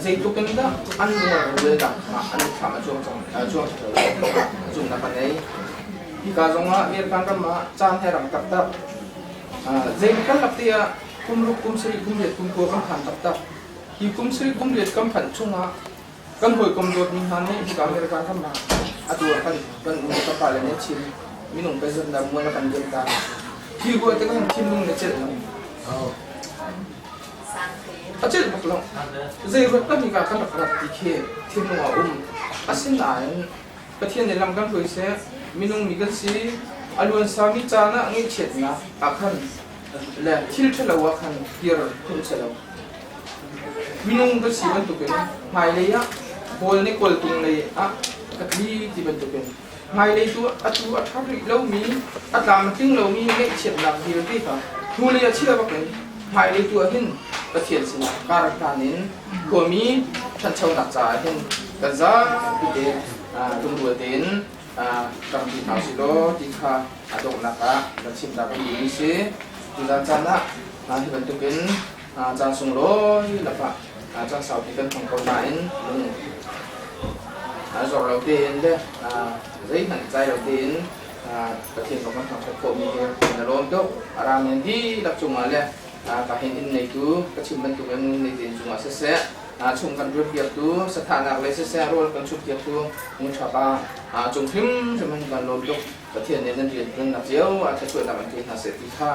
Speaker 4: dây tụ cái đó ăn rồi đặc ăn thảm ở chuông dùng là phần đấy khi cả giống á việc căn tâm á chan hay rằng tập tập dây căn lập tia kum lục kum sri kum liệt kum cua cam phản tập tập khi kum sri kum liệt cam phản chung á cam hồi kum đột mình hắn ấy khi cả việc căn tâm á tua kan một tập bài này chim mình nung bây giờ là mua là cần dân ta khi qua cái con chim nung là chết lắm chết một lòng dây vẫn có những cái căn lập thì khi thiên nung xin lại cái thiên này làm căn hồi sẽ minung migal si alwan sami chana ngi chetna akhan la thil thela wa khan pier khun chelo minung ka si ban tu ken mai le ya bol ni kol tung le a ka thi ti ban tu ken mai le tu atu athar ri lo mi atam ting lo mi ngi chetna pier ti ka thu le ya chia ba ken mai le tu hin ka thian sina kar kanin ko mi than chau na cha hin ka za ti de tung du den trong khi thảo sĩ đó thì kha động là cả là chim đào cái gì xí thì ra chân á thì mình thực hiện chân sung lô là phải chân sau thì cần phòng cầu nãy rồi đầu tiên đấy giấy hẳn tay đầu tiên thực hiện của con thằng sẽ phổ biến là luôn tốt ra nên đi tập trung là cả hiện in này cứ các chim mình tụi em này tiền chúng sẽ chung kan rut biak tu sathana le se rol kan chuk biak tu mun thapa chung phim mình kan lom tok pathian ne nan rian kan na chiao a thachoi na man ti na se ti kha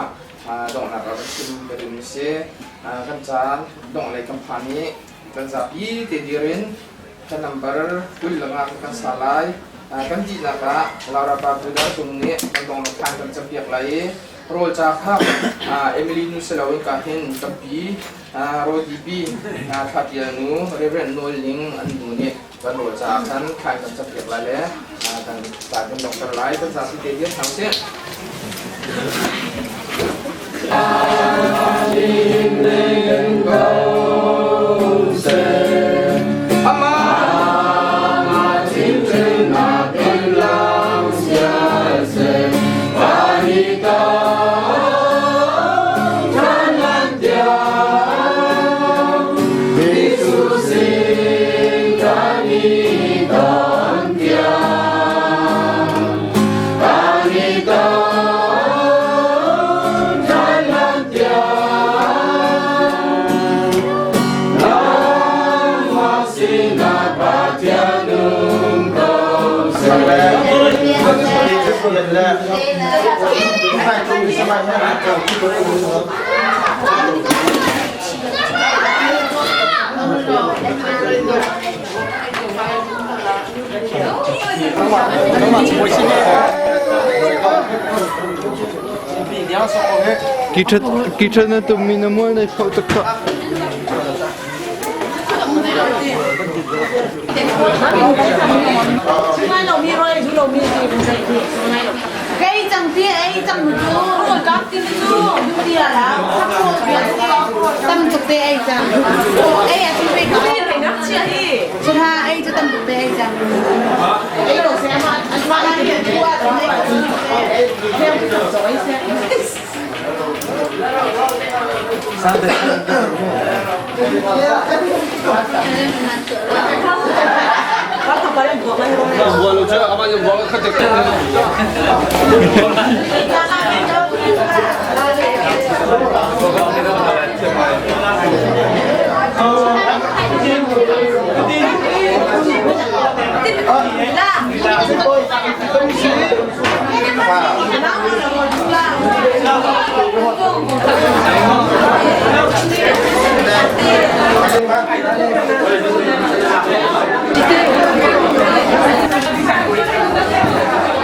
Speaker 4: dong na ka chim ka rim se kan chan dong le company kan za pi te dirin kan number kul langa kan salai kan ji na ka laura pa bu da tung ne kan dong kan kan chap biak lai rol cha kha Emily nu se lawin ka hin tampi Rodipi Khatianu Reverend Noling an nu ne kan ro cha kan khai kan chap biak lai le kan ta kan dong kan lai kan za ti te dia tham se
Speaker 2: 기차는 또 미나몰의 포토카.
Speaker 7: Cái chẳng tia ấy chẳng một chú rồi các tin chú đúng tia là tâm thực tế ấy chẳng ấy à chúng tôi có thể nắp chia đi chúng ta ấy cho tâm thực tế ấy chẳng ấy đồ xe mà anh bạn đang hiện qua rồi đấy theo cái tổ ấy xe
Speaker 2: Bueno, yo acá yo voy a
Speaker 7: Hãy subscribe cho kênh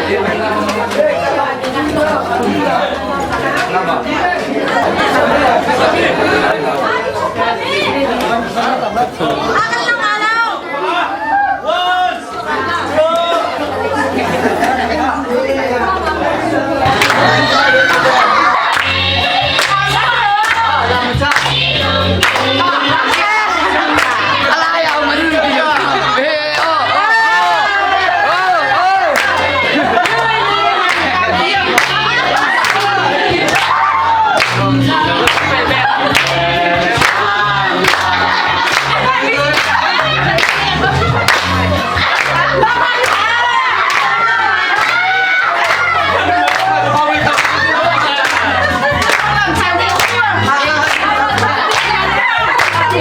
Speaker 7: Ghiền Mì Gõ để không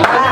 Speaker 7: bỏ lỡ